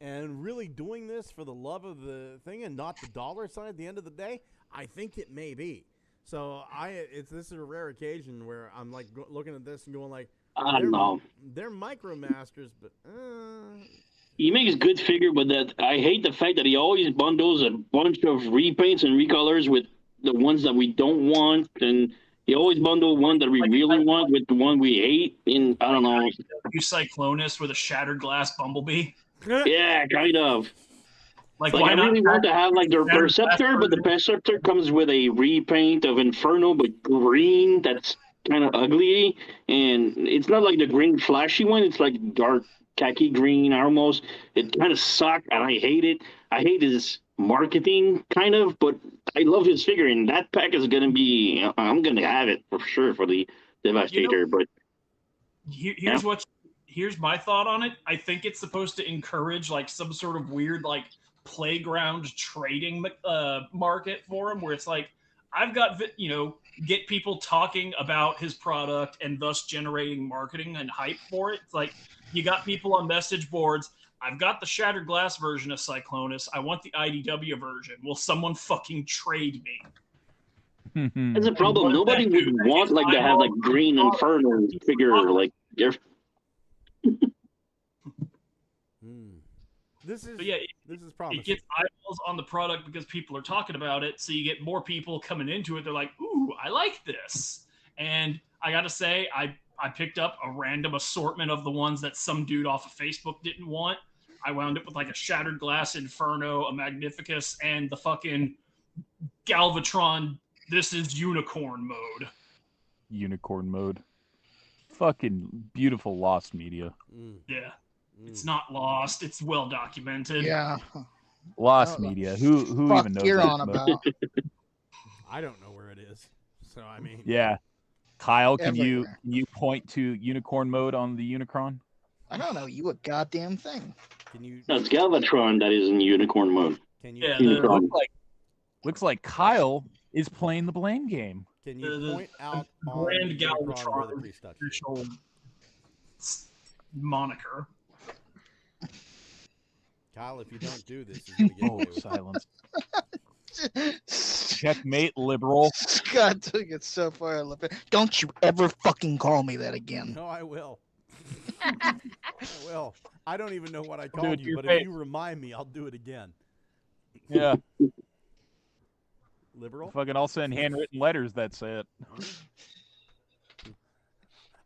and really doing this for the love of the thing and not the dollar sign at the end of the day? I think it may be. So this is a rare occasion where I'm like looking at this and going like, I don't know. they're MicroMasters, but He makes good figure, but that I hate the fact that he always bundles a bunch of repaints and recolors with the ones that we don't want, and he always bundle one that we really want with the one we hate. And I don't know. You Cyclonus with a shattered glass Bumblebee. Yeah, kind of. Like Like, why I not? really want to have like the Shattered glass Perceptor, but the version? Perceptor comes with a repaint of Inferno, but green. That's kind of ugly, and it's not like the green flashy one. It's like dark khaki green almost. It kind of sucked, and I hate it. I hate his marketing, kind of, but I love his figure, and that pack is gonna be. I'm gonna have it for sure for the Devastator, but Here's my thought on it. I think it's supposed to encourage like some sort of weird like playground trading market for him, where it's like I've got get people talking about his product and thus generating marketing and hype for it. It's like you got people on message boards. I've got the shattered glass version of Cyclonus. I want the IDW version. Will someone fucking trade me? that's a problem. Nobody would want like to have like green Inferno figure like. This is promising. It gets eyeballs on the product because people are talking about it, so you get more people coming into it. They're like, "Ooh, I like this," and I gotta say, I picked up a random assortment of the ones that some dude off of Facebook didn't want. I wound up with like a Shattered Glass Inferno, a Magnificus, and the fucking Galvatron. This is Unicorn mode. Unicorn mode. Fucking beautiful lost media. Yeah. It's not lost. It's well documented. Yeah. Lost media. Who even knows you're that on much? about? I don't know where it is. So I mean, Yeah. Kyle, can Everywhere. you point to unicorn mode on the Unicron? I don't know you a goddamn thing. Can you? That's Galvatron that is in unicorn mode. Can you? Yeah, Unicron. Looks like Kyle is playing the blame game. Can you the point out on Grand the Unicron where the Galvatron priest touched? official moniker. Kyle, if you don't do this, you're gonna get silence. Checkmate, liberal. Scott took it so far. I love it. Don't you ever fucking call me that again. No, I will. I will. I don't even know what I called to you, your but face. if you remind me, I'll do it again. Yeah. Liberal? Fucking, I'll send handwritten letters that say it.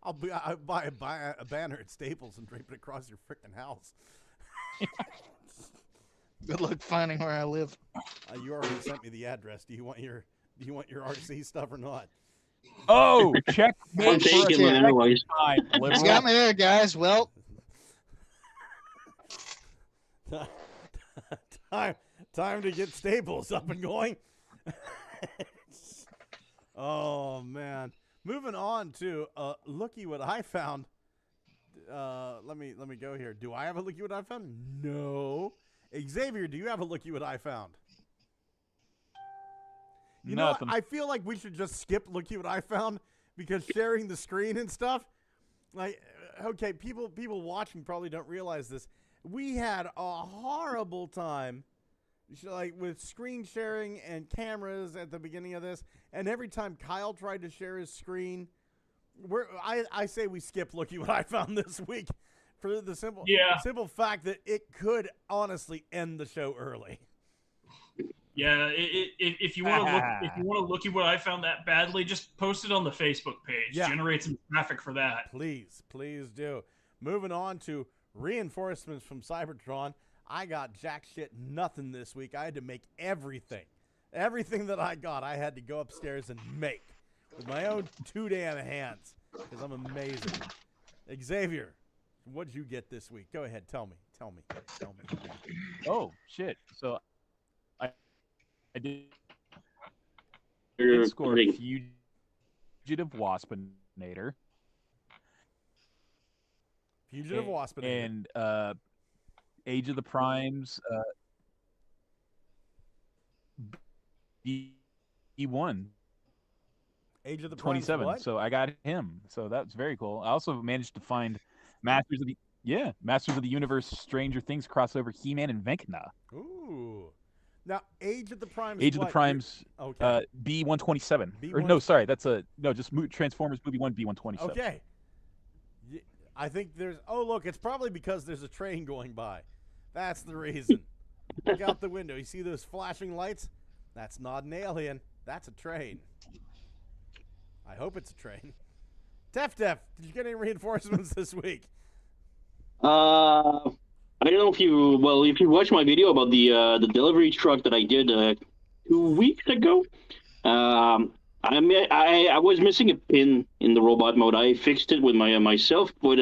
I'll buy a banner at Staples and drape it across your freaking house. Good luck finding where I live. You already sent me the address. Do you want your RC stuff or not? Oh, checkmate. I'm taking it anyways. You got me there, guys. Well, time to get Staples up and going. Oh man. Moving on to looky what I found. Let me go here. Do I have a looky what I found? No. Xavier, do you have a looky what I found? You know what? I feel like we should just skip looky what I found because sharing the screen and stuff. Like, okay, people watching probably don't realize this. We had a horrible time, like with screen sharing and cameras at the beginning of this, and every time Kyle tried to share his screen, I say we skip looky what I found this week for the simple fact that it could honestly end the show early. Yeah, if you want to look at what I found that badly, just post it on the Facebook page. Yeah. Generate some traffic for that. Please do. Moving on to reinforcements from Cybertron. I got jack shit nothing this week. I had to make everything that I got. I had to go upstairs and make with my own 2 damn hands because I'm amazing. Xavier, what'd you get this week? Go ahead, tell me. Oh shit! So I did You're score kidding. Fugitive Waspinator. Fugitive Waspinator. And Age of the Primes. E1. Age of the Primes 27. what? So I got him. So that's very cool. I also managed to find Masters of the Universe Stranger Things crossover He-Man and Vecna. Ooh. Now, Age of the Primes. Age of the Primes. Okay. B127. Or B1 no, sorry, that's just Transformers movie 1 B127. Okay. I think there's. Oh, look, it's probably because there's a train going by. That's the reason. Look out the window. You see those flashing lights? That's not an alien. That's a train. I hope it's a train. Def, did you get any reinforcements this week? I don't know if you watched my video about the delivery truck that I did 2 weeks ago. I was missing a pin in the robot mode. I fixed it with myself, but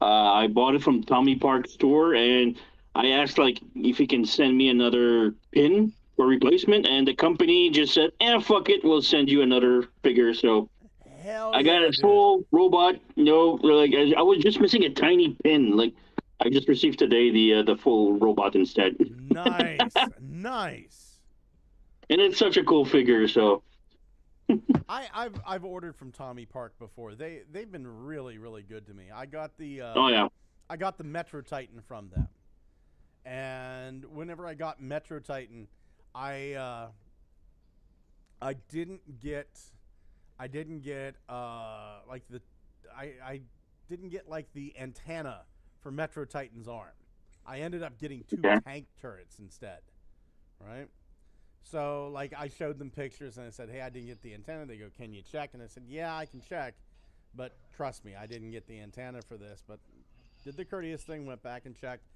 I bought it from Tommy Park store, and I asked if he can send me another pin for replacement, and the company just said, fuck it, we'll send you another figure. So I got a full robot. I was just missing a tiny pin. I just received today the full robot instead. Nice. And it's such a cool figure. So I've ordered from Tommy Park before. They've been really, really good to me. I got the I got the Metro Titan from them, and whenever I got Metro Titan, I didn't get the antenna for Metro Titan's arm. I ended up getting 2 tank turrets instead, right? So I showed them pictures and I said, hey, I didn't get the antenna. They go, can you check? And I said, yeah, I can check, but trust me, I didn't get the antenna for this. But did the courteous thing, went back and checked,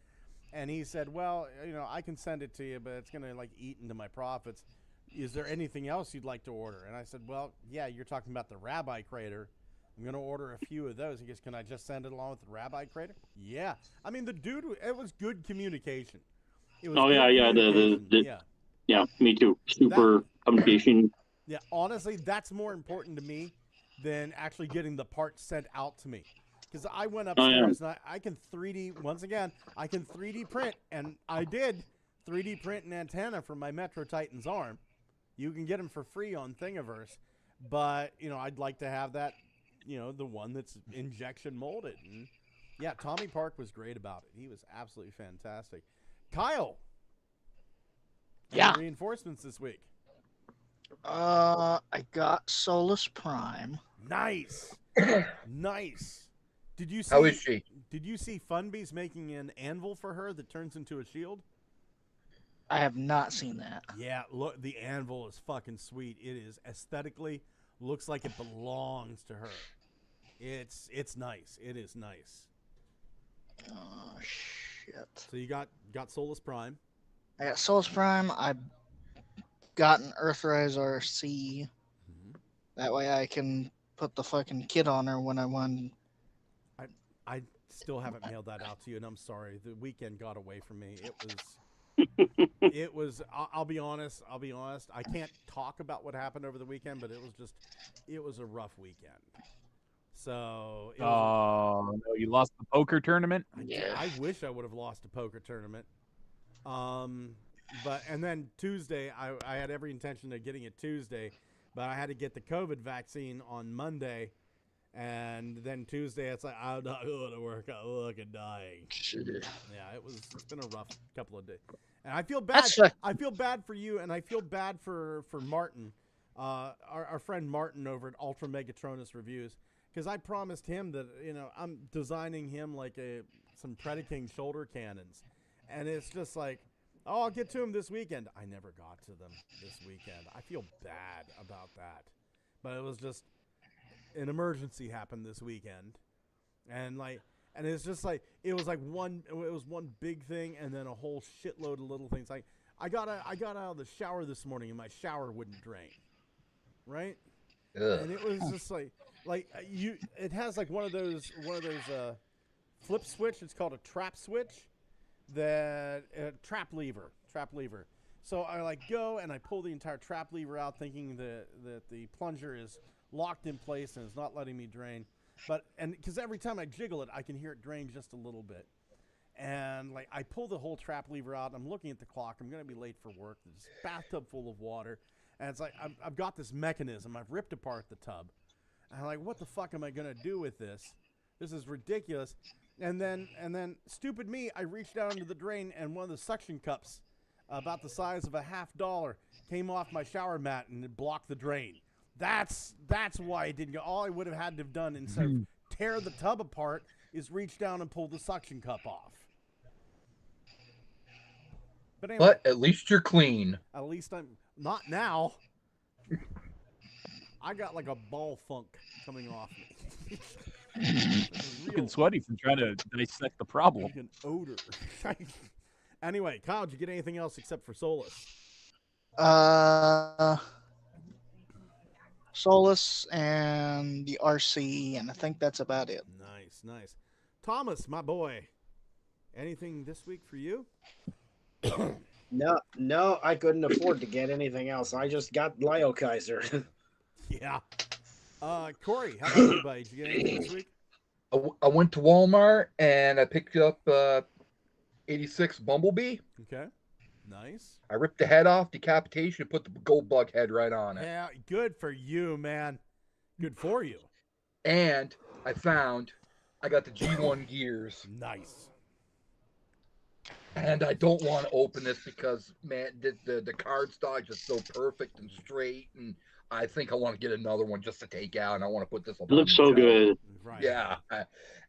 and he said, well, I can send it to you, but it's gonna eat into my profits. Is there anything else you'd like to order? And I said, well, yeah, you're talking about the Rabbi Crater. I'm going to order a few of those. He goes, can I just send it along with the Rabbi Crater? Yeah. I mean, the dude, it was good communication. It was Yeah, me too. Super communication. Yeah, honestly, that's more important to me than actually getting the parts sent out to me. Because I went upstairs and I can 3D, once again, I can 3D print, and I did 3D print an antenna for my Metro Titan's arm. You can get them for free on Thingiverse, but, I'd like to have that, the one that's injection molded. And yeah, Tommy Park was great about it. He was absolutely fantastic. Kyle. Yeah. Reinforcements this week. I got Solus Prime. Nice. Nice. Did you see? How is she? Did you see Funbee's making an anvil for her that turns into a shield? I have not seen that. Yeah, look, the anvil is fucking sweet. It is aesthetically looks like it belongs to her. It's nice. It is nice. Oh shit. So you got Solus Prime. I got Solus Prime. I got an Earthrise RC. Mm-hmm. That way I can put the fucking kit on her when I want. I still haven't mailed that out to you, and I'm sorry. The weekend got away from me. It was. I'll be honest. I can't talk about what happened over the weekend, but it was a rough weekend. So. No, you lost the poker tournament. I wish I would have lost a poker tournament. And then Tuesday, I had every intention of getting it Tuesday, but I had to get the COVID vaccine on Monday. And then Tuesday, it's like, I'm not going to work. I'm fucking dying. Yeah, it's been a rough couple of days. And I feel bad. I feel bad for you, and I feel bad for Martin, our friend Martin over at Ultra Megatronus Reviews, because I promised him that, I'm designing him some Predaking shoulder cannons. And it's just like, oh, I'll get to them this weekend. I never got to them this weekend. I feel bad about that. But it was just... an emergency happened this weekend, and it's just it was one big thing, and then a whole shitload of little things. I got out of the shower this morning, and my shower wouldn't drain, right? Ugh. And it was just it has one of those flip switch. It's called a trap switch, trap lever. So I go and I pull the entire trap lever out, thinking that the plunger is locked in place and it's not letting me drain, because every time I jiggle it, I can hear it drain just a little bit. And I pull the whole trap lever out, and I'm looking at the clock. I'm going to be late for work. There's this bathtub full of water, and it's I've got this mechanism. I've ripped apart the tub, and I'm like, what the fuck am I going to do with this? This is ridiculous. And then stupid me, I reached down into the drain, and one of the suction cups about the size of a $50 came off my shower mat and it blocked the drain. That's why it didn't go. All I would have had to have done instead of tear the tub apart is reach down and pull the suction cup off. But anyway, But at least you're clean. at least I'm not now. I got like a ball funk coming off me. Fucking sweaty from trying to dissect the problem. An odor. Anyway, Kyle, did you get anything else except for Solus? Solus and the RC, and I think that's about it. Nice, nice. Thomas, my boy, anything this week for you? No, I couldn't afford to get anything else. I just got Lio Kaiser. Yeah. Corey, how about you, buddy? Did you get anything this week? I went to Walmart and I picked up 86 Bumblebee. Okay. Nice. I ripped the head off, decapitation, and put the gold bug head right on it. Yeah, good for you, man. Good for you. And I got the G1 gears. Nice. And I don't want to open this because, man, the card stock is so perfect and straight, and I think I want to get another one just to take out, and I want to put this on. It looks so good. Right. Yeah.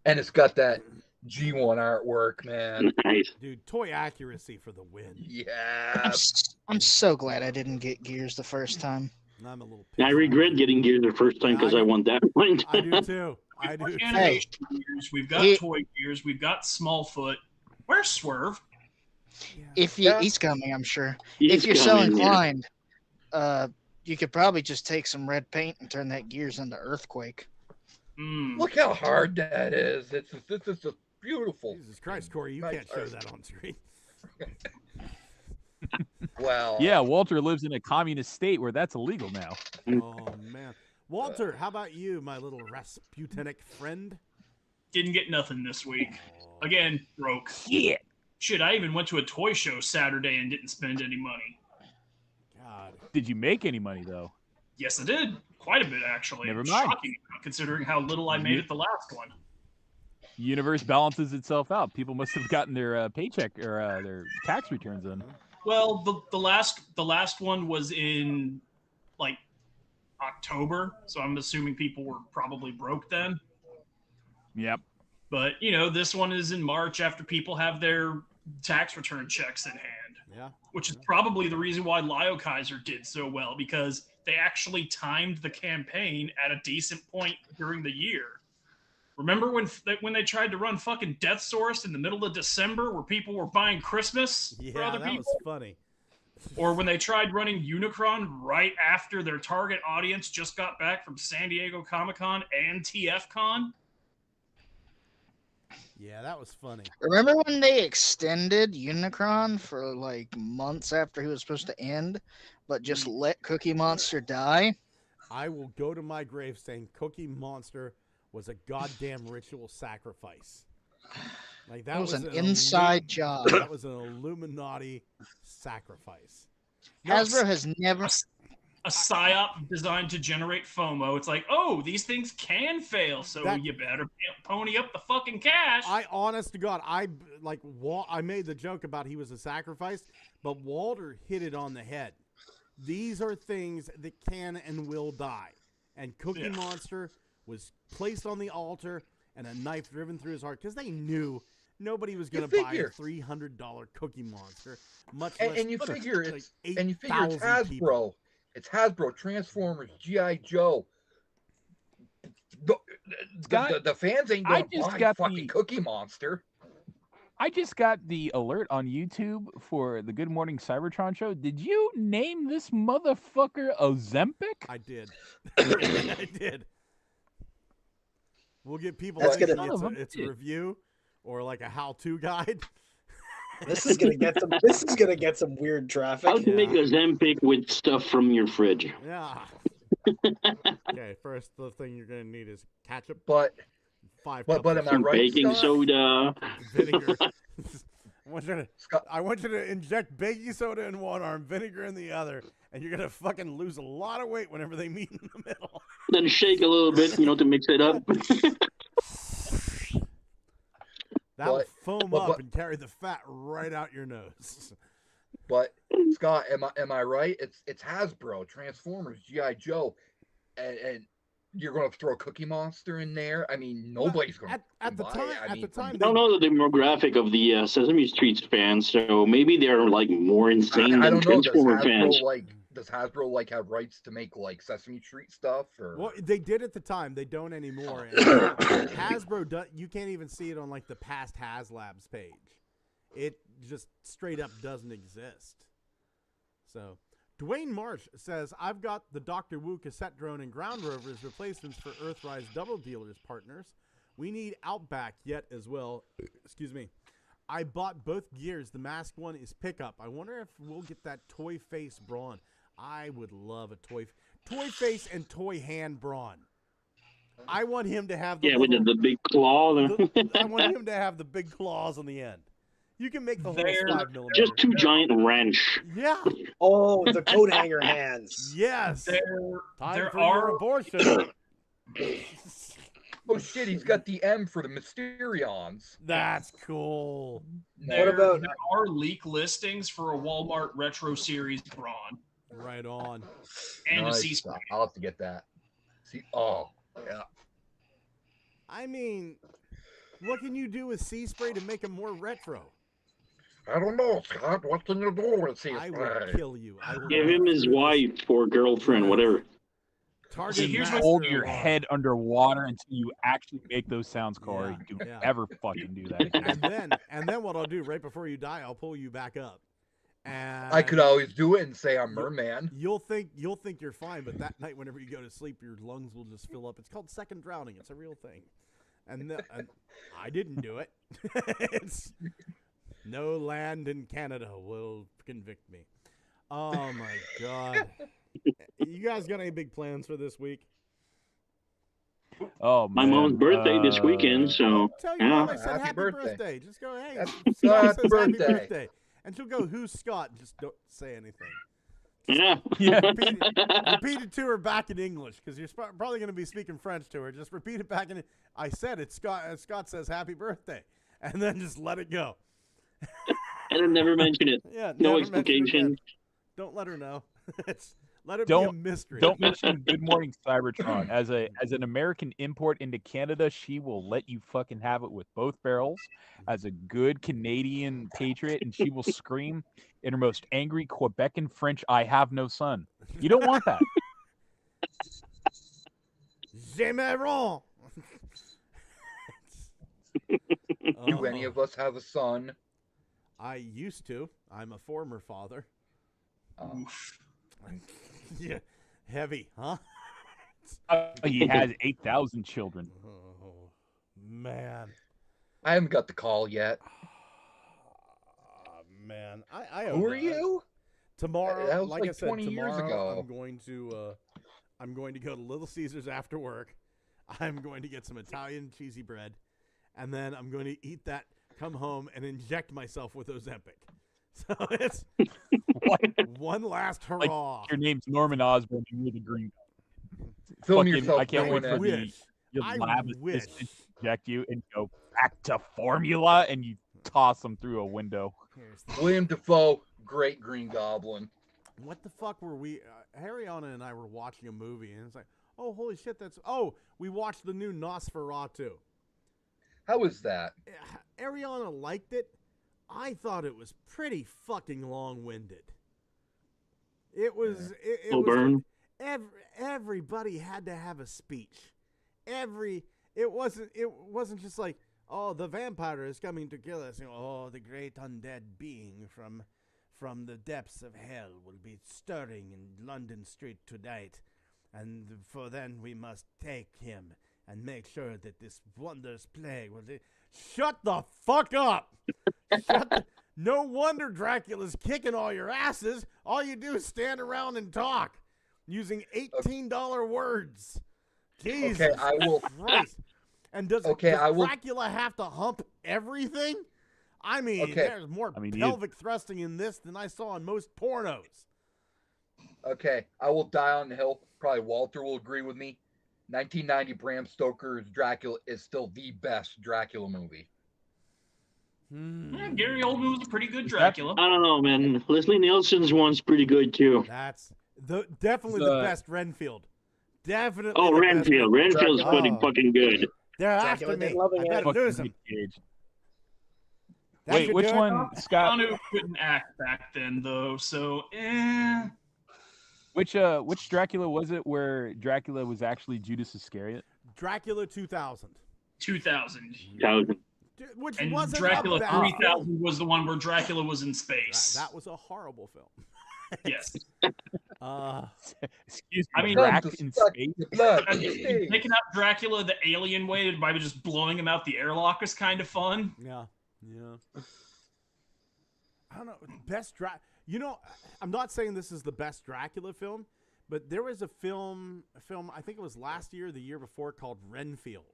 And it's got that G1 artwork, man. Nice. Dude, toy accuracy for the win. Yeah. I'm so glad I didn't get Gears the first time. I'm a little I regret getting Gears the first time because I want that one. I do too. I do too. Animation gears, we've got toy gears, we've got Smallfoot. Where's Swerve? If he's coming, I'm sure. He's if you're so coming, yeah. inclined, you could probably just take some red paint and turn that Gears into Earthquake. Look how hard that is. It's just beautiful. Jesus Christ, Corey, you can't show that on screen. Well, Yeah, Walter lives in a communist state where that's illegal now. Oh, man. Walter, how about you, my little Rasputinic friend? Didn't get nothing this week. Again, broke. Shit, I even went to a toy show Saturday and didn't spend any money. God. Did you make any money though? Yes, I did. Quite a bit, actually. Never mind. Shocking, considering how little I made at the last one. Universe balances itself out. People must have gotten their paycheck or their tax returns in. Well, the last one was in like October, so I'm assuming people were probably broke then. Yep. But this one is in March after people have their tax return checks in hand. Yeah. Which is probably the reason why Lio Kaiser did so well, because they actually timed the campaign at a decent point during the year. Remember when they tried to run fucking Death Source in the middle of December where people were buying Christmas for other that people? was funny. Or when they tried running Unicron right after their target audience just got back from San Diego Comic-Con and TFCon? Yeah, that was funny. Remember when they extended Unicron for like months after he was supposed to end, but just let Cookie Monster die? I will go to my grave saying Cookie Monster was a goddamn ritual sacrifice. Like that was an inside job. That was an Illuminati sacrifice. Hasbro has never a psyop designed to generate FOMO. It's like, oh, these things can fail, so you better pony up the fucking cash. I, honest to God, I made the joke about he was a sacrifice, but Walter hit it on the head. These are things that can and will die, and Cookie Monster was placed on the altar and a knife driven through his heart because they knew nobody was going to buy a $300 Cookie Monster. Much less, and you figure like it's 8,000 Hasbro. people. It's Hasbro, Transformers, G.I. Joe. The fans ain't going to buy fucking Cookie Monster. I just got the alert on YouTube for the Good Morning Cybertron show. Did you name this motherfucker Ozempic? I did. I did. We'll get people That's thinking it's a review or like a how-to guide. This is gonna get some weird traffic. How to make a Zempic with stuff from your fridge. Yeah. Okay, first the thing you're gonna need is ketchup. But am I Some right? baking soda. Vinegar. I want you to inject baking soda in one arm, vinegar in the other, and you're gonna fucking lose a lot of weight whenever they meet in the middle. Then shake a little bit, to mix it up. That'll foam up and carry the fat right out your nose. But Scott, am I right? It's Hasbro, Transformers, GI Joe, and you're going to throw Cookie Monster in there. I mean, nobody's going to at the time. At the time, I don't know the demographic of the Sesame Street fans, so maybe they're like more insane I than don't know. Transformer fans. Does Hasbro like have rights to make like Sesame Street stuff? Or Well, they did at the time. They don't anymore. And Hasbro does. You can't even see it on like the past HasLabs page. It just straight up doesn't exist. So, Dwayne Marsh says, "I've got the Dr. Wu cassette drone and Ground Rover as replacements for Earthrise Double Dealers partners. We need Outback yet as well." Excuse me. I bought both gears. The masked one is pickup. I wonder if we'll get that toy face Brawn. I would love a toy face and toy hand Brawn. I want him to have the with the big claw. I want him to have the big claws on the end. You can make the whole 5mm. Just two giant wrench. Yeah. Oh, the coat hanger hands. Yes. There for are your abortion. Oh shit, he's got the M for the Mysterions. That's cool. There are leak listings for a Walmart Retro Series Brawn. Right on. And Nice. a C-Spray. I'll have to get that. See, oh yeah. I mean, what can you do with C-Spray to make him more retro? I don't know, Scott. What can you do with C-Spray? I will kill you. Give him his wife or girlfriend, whatever. See, here's what hold your head underwater until you actually make those sounds, Corey. Yeah, Do yeah. ever fucking do that again. and then what I'll do right before you die, I'll pull you back up. And I could always do it and say I'm Merman. You'll think you're fine, but that night, whenever you go to sleep, your lungs will just fill up. It's called second drowning. It's a real thing. And I didn't do it. It's no land in Canada will convict me. Oh my god. You guys got any big plans for this week? Oh, my mom's birthday this weekend, so tell your mom I said happy birthday. Just go, hey, Scott says happy birthday. And she'll go, who's Scott? Just don't say anything. Repeat it to her back in English, because you're probably going to be speaking French to her. Just repeat it back in. I said it. Scott says happy birthday, and then just let it go. And then never mention it. Yeah, no explication. Don't let her know. Let it Don't be a mystery. Don't mention Good Morning Cybertron. As an American import into Canada, she will let you fucking have it with both barrels. As a good Canadian patriot, and she will scream in her most angry Quebecan French, "I have no son." You don't want that. J'aimerais. Do any of us have a son? I used to. I'm a former father. Yeah, heavy, huh? He has 8,000 children. Oh, man. I haven't got the call yet. Man, I Who are you? Tomorrow, That was like like I said, 20 years tomorrow ago. I'm going to go to Little Caesars after work. I'm going to get some Italian cheesy bread, and then I'm going to eat that, come home, and inject myself with Ozempic. So it's one last hurrah. Like your name's Norman Osborn and you're the green guy. Film Fucking, yourself I can't wait for wish. your I lab wish. assistant to inject you and go back to formula, and you toss them through a window. William Dafoe, great Green Goblin. What the fuck were we? Ariana and I were watching a movie, and it's like, oh, holy shit, we watched the new Nosferatu. How was that? Ariana liked it. I thought it was pretty fucking long-winded. It was. It was. Everybody had to have a speech. It wasn't just like, oh, the vampire is coming to kill us. Oh, the great undead being from the depths of hell will be stirring in London street tonight, and for then we must take him and make sure that this wondrous plague will. Shut the fuck up! No wonder Dracula's kicking all your asses. All you do is stand around and talk using $18 words. Jesus Okay, I will. Christ. And does Dracula have to hump everything? I mean, there's more pelvic thrusting in this than I saw in most pornos. Okay, I will die on the hill. Probably Walter will agree with me. 1990 Bram Stoker's Dracula is still the best Dracula movie. Yeah, Gary Oldman was a pretty good Is that- Dracula. I don't know, man. Leslie Nielsen's one's pretty good too. That's definitely the best Renfield. Definitely. Oh, the Renfield. best Renfield's pretty Oh. fucking good. They're Dracula after me. did loving I it. better Fucking lose him. Nick Cage. That Wait, should which do it. one, Scott? Keanu couldn't act back then, though, so Which Dracula was it where Dracula was actually Judas Iscariot? Dracula 2000. 2000. Which And wasn't Dracula a bad 3000 was the one where Dracula was in space. That was a horrible film. Yes. Excuse me. I mean, Drac in space. Taking out Dracula the alien way by just blowing him out the airlock was kind of fun. Yeah. I don't know. Best You know, I'm not saying this is the best Dracula film, but there was a film. I think it was last year, or the year before, called Renfield.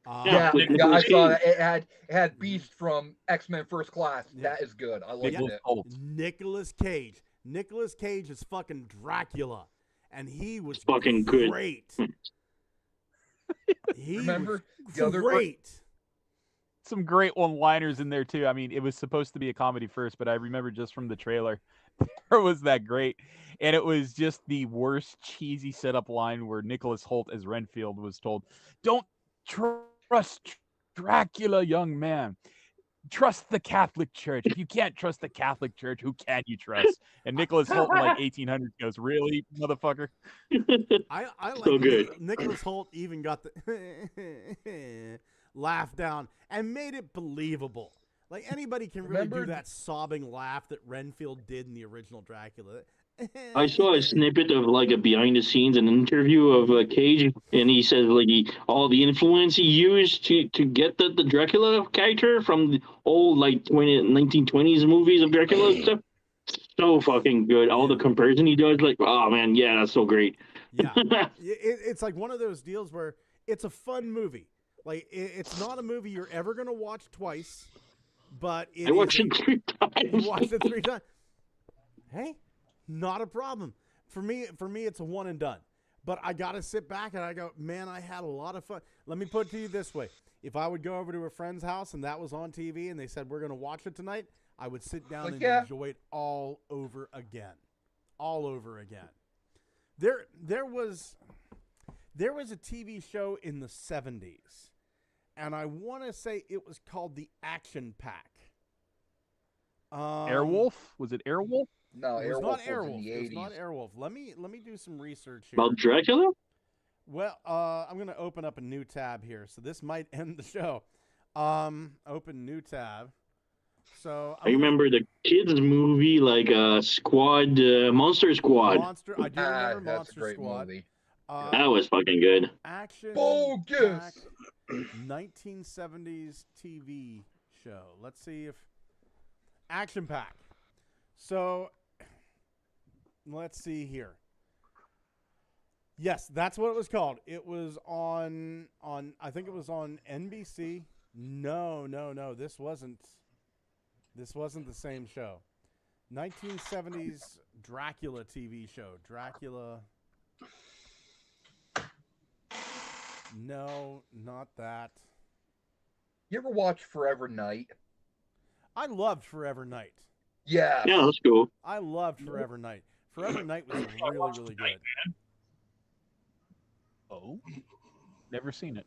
Yeah, I saw that. It had Beast from X-Men First Class. Yeah. That is good. I liked it. Nicolas Cage. Nicolas Cage is fucking Dracula, and he was fucking good. Great. He Remember was the other great. Some great one-liners in there too. I mean, it was supposed to be a comedy first, but I remember just from the trailer, there was that great, and it was just the worst cheesy setup line where Nicholas Hoult as Renfield was told, "Don't trust Dracula, young man. Trust the Catholic Church. If you can't trust the Catholic Church, who can you trust?" And Nicholas Hoult in like 1800 goes, "Really, motherfucker?" I like So good. Nicholas Hoult even got the laugh down and made it believable. Like anybody can really do that sobbing laugh that Renfield did in the original Dracula. I saw a snippet of like a behind the scenes an interview of Cage, and he says like all the influence he used to get the Dracula character from the old like 1920s movies of Dracula and stuff. So fucking good. All the comparison he does, like, oh man, yeah, that's so great. Yeah, it's like one of those deals where it's a fun movie. Like it's not a movie you're ever gonna watch twice, but I watched it 3 times. You watched it 3 times. Hey, not a problem. For me, it's a one and done. But I gotta sit back and I go, man, I had a lot of fun. Let me put it to you this way: if I would go over to a friend's house and that was on TV and they said we're gonna watch it tonight, I would sit down and enjoy it all over again. There was a TV show in the 70s, and I want to say it was called The Action Pack. Airwolf? Was it Airwolf? No, It was Airwolf not was in Airwolf. the It was 80s. not Airwolf. Let me do some research here. About Dracula? Well, I'm going to open up a new tab here, so this might end the show. Open new tab. So I remember the kids movie like Squad, Monster Squad. I do remember That's Monster a great Squad. movie. That was fucking good. Action Bogus! Pack 1970s TV show. Let's see if Action Pack. So let's see here. Yes, that's what it was called. It was on I think it was on NBC. No. This wasn't the same show. 1970s Dracula TV show. Dracula. No, not that. You ever watch Forever Night? I loved Forever Night. Yeah. Yeah, that's cool. I loved Forever Night. Forever Night was really good. Oh, never seen it.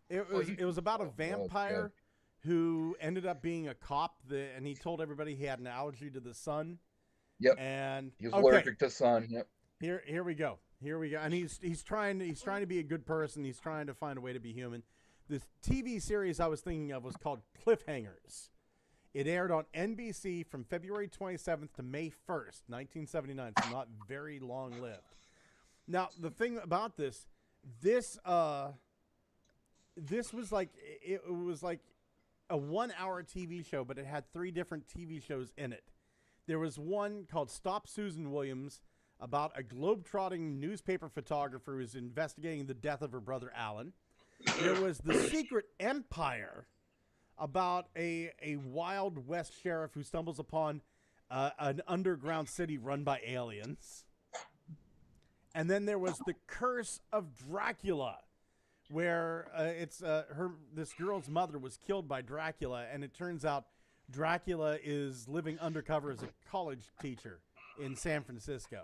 It was about a vampire who ended up being a cop, and he told everybody he had an allergy to the sun. Yep. And He was allergic to sun. Yep. Here we go. And he's trying to be a good person. He's trying to find a way to be human. The TV series I was thinking of was called Cliffhangers. It aired on NBC from February 27th to May 1st, 1979. So not very long lived. Now the thing about this was like it was like a 1-hour TV show, but it had 3 different TV shows in it. There was one called Stop Susan Williams, about a globe-trotting newspaper photographer who's investigating the death of her brother Alan. There was The Secret Empire, about a Wild West sheriff who stumbles upon an underground city run by aliens. And then there was The Curse of Dracula, where this girl's mother was killed by Dracula, and it turns out Dracula is living undercover as a college teacher in San Francisco.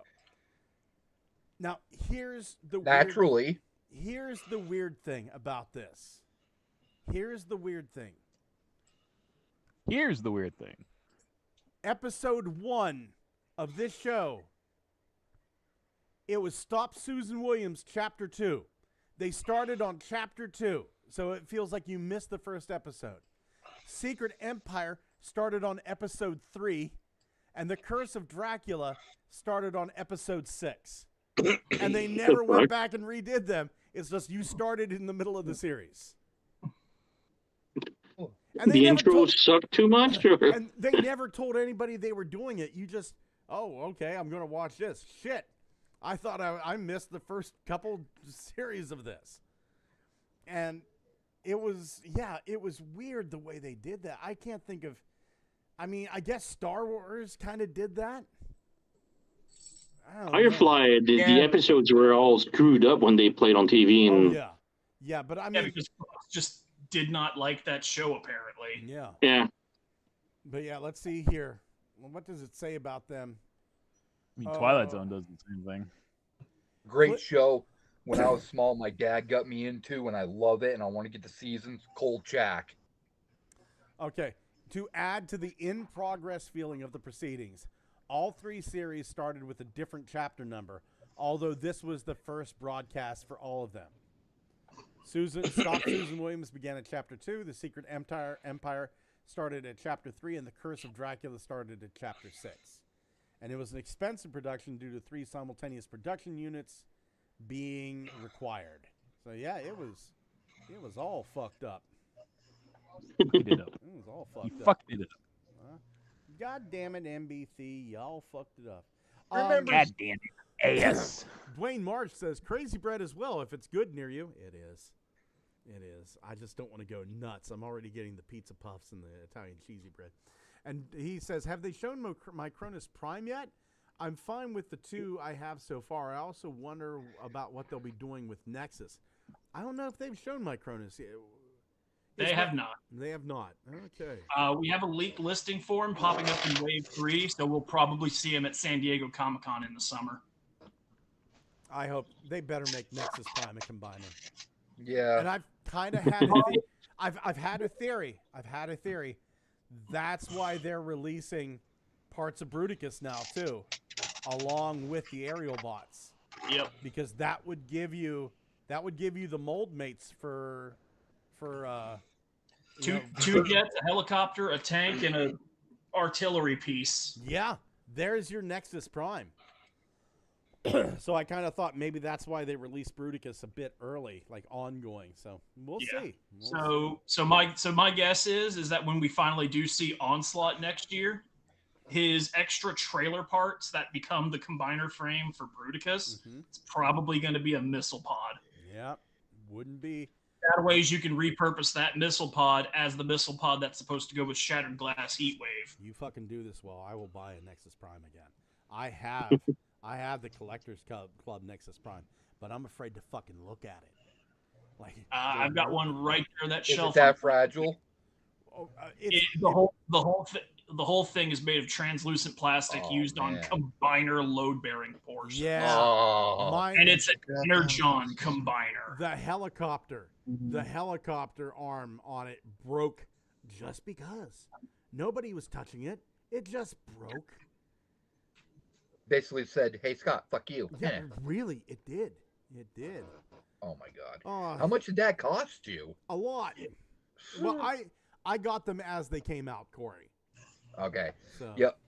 Now, here's the weird thing about this. Here's the weird thing. Episode 1 of this show, it was Stop Susan Williams, Chapter 2. They started on Chapter 2, so it feels like you missed the first episode. Secret Empire started on Episode 3, and The Curse of Dracula started on Episode 6. And they never went back and redid them. It's just you started in the middle of the series. And the intro sucked too much? And they never told anybody they were doing it. You just, okay, I'm going to watch this. Shit. I thought I missed the first couple series of this. And it was weird the way they did that. I can't think of, I guess Star Wars kind of did that. Firefly, the episodes were all screwed up when they played on TV. And but because Fox just did not like that show, apparently. Yeah. But let's see here. Well, what does it say about them? Twilight Zone does the same thing. Great show. When I was small, my dad got me into, and I love it, and I want to get the seasons. Cold Jack. Okay. To add to the in-progress feeling of the proceedings, all 3 series started with a different chapter number, although this was the first broadcast for all of them. Stop Susan Williams began at Chapter 2, The Secret Empire started at Chapter 3, and The Curse of Dracula started at Chapter 6. And it was an expensive production due to 3 simultaneous production units being required. So it was all fucked up. It was all fucked up. You fucked it up. God damn it, NBC, y'all fucked it up. God damn it, AS. Dwayne March says Crazy Bread as well. If it's good near you, it is. It is. I just don't want to go nuts. I'm already getting the pizza puffs and the Italian cheesy bread. And he says, have they shown Micronus Prime yet? I'm fine with the 2 I have so far. I also wonder about what they'll be doing with Nexus. I don't know if they've shown Micronus yet. They have not. They have not. Okay. We have a leaked listing for him popping up in Wave 3, so we'll probably see him at San Diego Comic-Con in the summer. I hope they better make Nexus Prime a combiner. Yeah. And I've kind of had I've had a theory. That's why they're releasing parts of Bruticus now too, along with the aerial bots. Yep. Because that would give you the mold mates for two jets, a helicopter, a tank, and a artillery piece. Yeah, there's your Nexus Prime. So I kind of thought maybe that's why they released Bruticus a bit early, like ongoing. So we'll see. So my guess is that when we finally do see Onslaught next year, his extra trailer parts that become the combiner frame for Bruticus, it's probably going to be a missile pod. Yeah, wouldn't be. That ways you can repurpose that missile pod as the missile pod that's supposed to go with Shattered Glass Heatwave. You fucking do this well, I will buy a Nexus Prime again. I have the Collectors Club Nexus Prime, but I'm afraid to fucking look at it. Like I've got one right there. That shelf. Is it that fragile? The whole thing is made of translucent plastic used on combiner load-bearing portions. Yeah, and it's an Energon combiner. The helicopter arm on it broke just because nobody was touching it. It just broke. Basically said, "Hey Scott, fuck you." Yeah, really, it did. It did. Oh my god! How much did that cost you? A lot. Well, I got them as they came out, Corey. Okay. So, yep.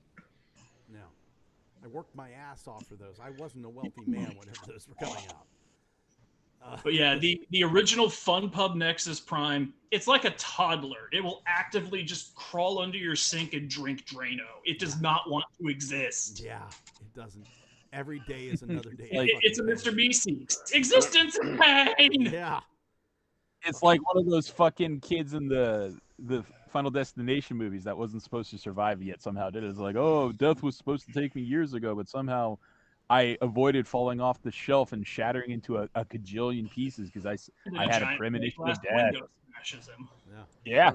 No, I worked my ass off for those. I wasn't a wealthy man whenever those were coming out. But yeah, the original FunPub Nexus Prime, it's like a toddler. It will actively just crawl under your sink and drink Drano. It does not want to exist. Yeah, it doesn't. Every day is another day. It's a Mr. Beastie. Existence is pain. Yeah. It's like one of those fucking kids in the Final Destination movies that wasn't supposed to survive yet somehow did it. It's like, oh, death was supposed to take me years ago, but somehow I avoided falling off the shelf and shattering into a kajillion pieces because I had a premonition of death. Smashes him. Yeah.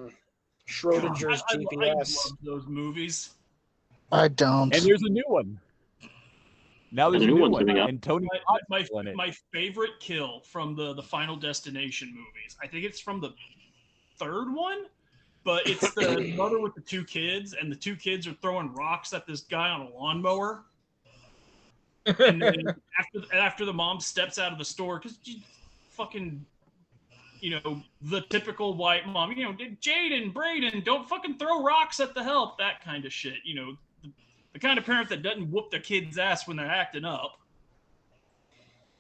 Schrodinger's I GPS. love those movies. I don't. And there's a new one. Now there's a new one, and Tony my favorite kill from the Final Destination movies. I think it's from the third one, but it's the mother with the two kids, and the two kids are throwing rocks at this guy on a lawnmower. And then after the mom steps out of the store, because fucking, the typical white mom, Jaden, Braden, don't fucking throw rocks at the help, that kind of shit. The kind of parent that doesn't whoop their kid's ass when they're acting up.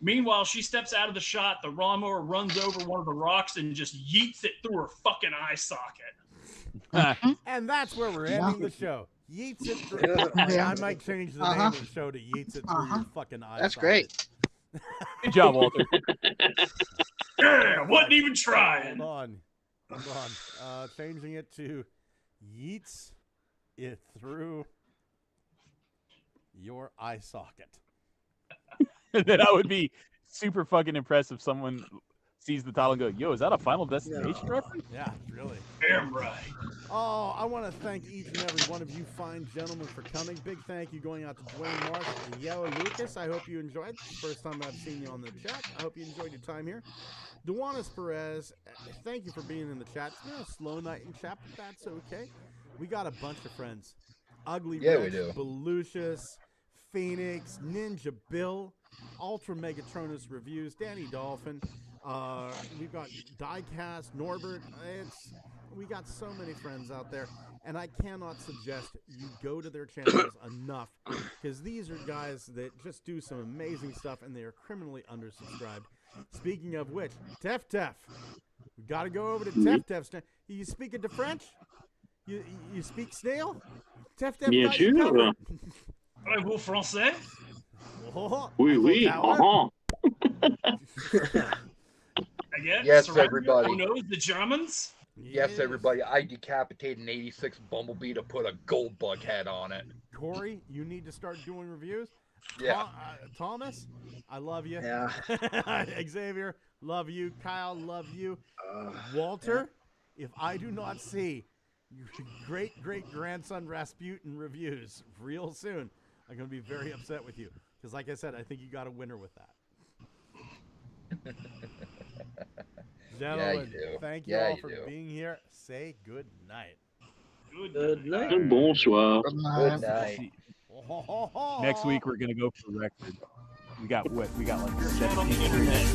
Meanwhile, she steps out of the shot, the lawnmower runs over one of the rocks and just yeets it through her fucking eye socket. And that's where we're ending the show. Yeets it through. I might change the name of the show to Yeets it through your fucking eye That's socket. great. Good job, Walter. Yeah, wasn't even trying. Hold on. Changing it to Yeets it through your eye socket. That would be super fucking impressive if someone sees the title and go, yo, is that a Final Destination reference? Yeah, really. Damn right. Oh, I want to thank each and every one of you fine gentlemen for coming. Big thank you going out to Dwayne Marsh and Yellow Lucas. I hope you enjoyed. It's the first time I've seen you on the chat. I hope you enjoyed your time here. Duanis Perez, thank you for being in the chat. It's been a slow night in chat, but that's okay. We got a bunch of friends. Ugly Yeah, Rich, we do. Belucius, Phoenix, Ninja Bill, Ultra Megatronus Reviews, Danny Dolphin. We've got Diecast, Norbert. We got so many friends out there, and I cannot suggest you go to their channels enough, because these are guys that just do some amazing stuff, and they are criminally undersubscribed. Speaking of which, Tef, we got to go over to Tef's. You speaking to French? You speak snail? Tef Bien got you sûr. covered. Parlez-vous français? Oh, Oui. Again, Yes, surrender. everybody. Oh no, the Germans? Yes, everybody. I decapitated an 86 Bumblebee to put a gold bug head on it. Corey, you need to start doing reviews. Yeah. Thomas, I love you. Yeah. Xavier, love you. Kyle, love you. Walter, if I do not see your great-great-grandson Rasputin reviews real soon, I'm going to be very upset with you. Because like I said, I think you got a winner with that. Gentlemen, thank you all for being here. Say good night. Good night. Bonsoir. Good night. Good night. Next week, we're going to go for record. We got what? We got like You're on the 17 internet.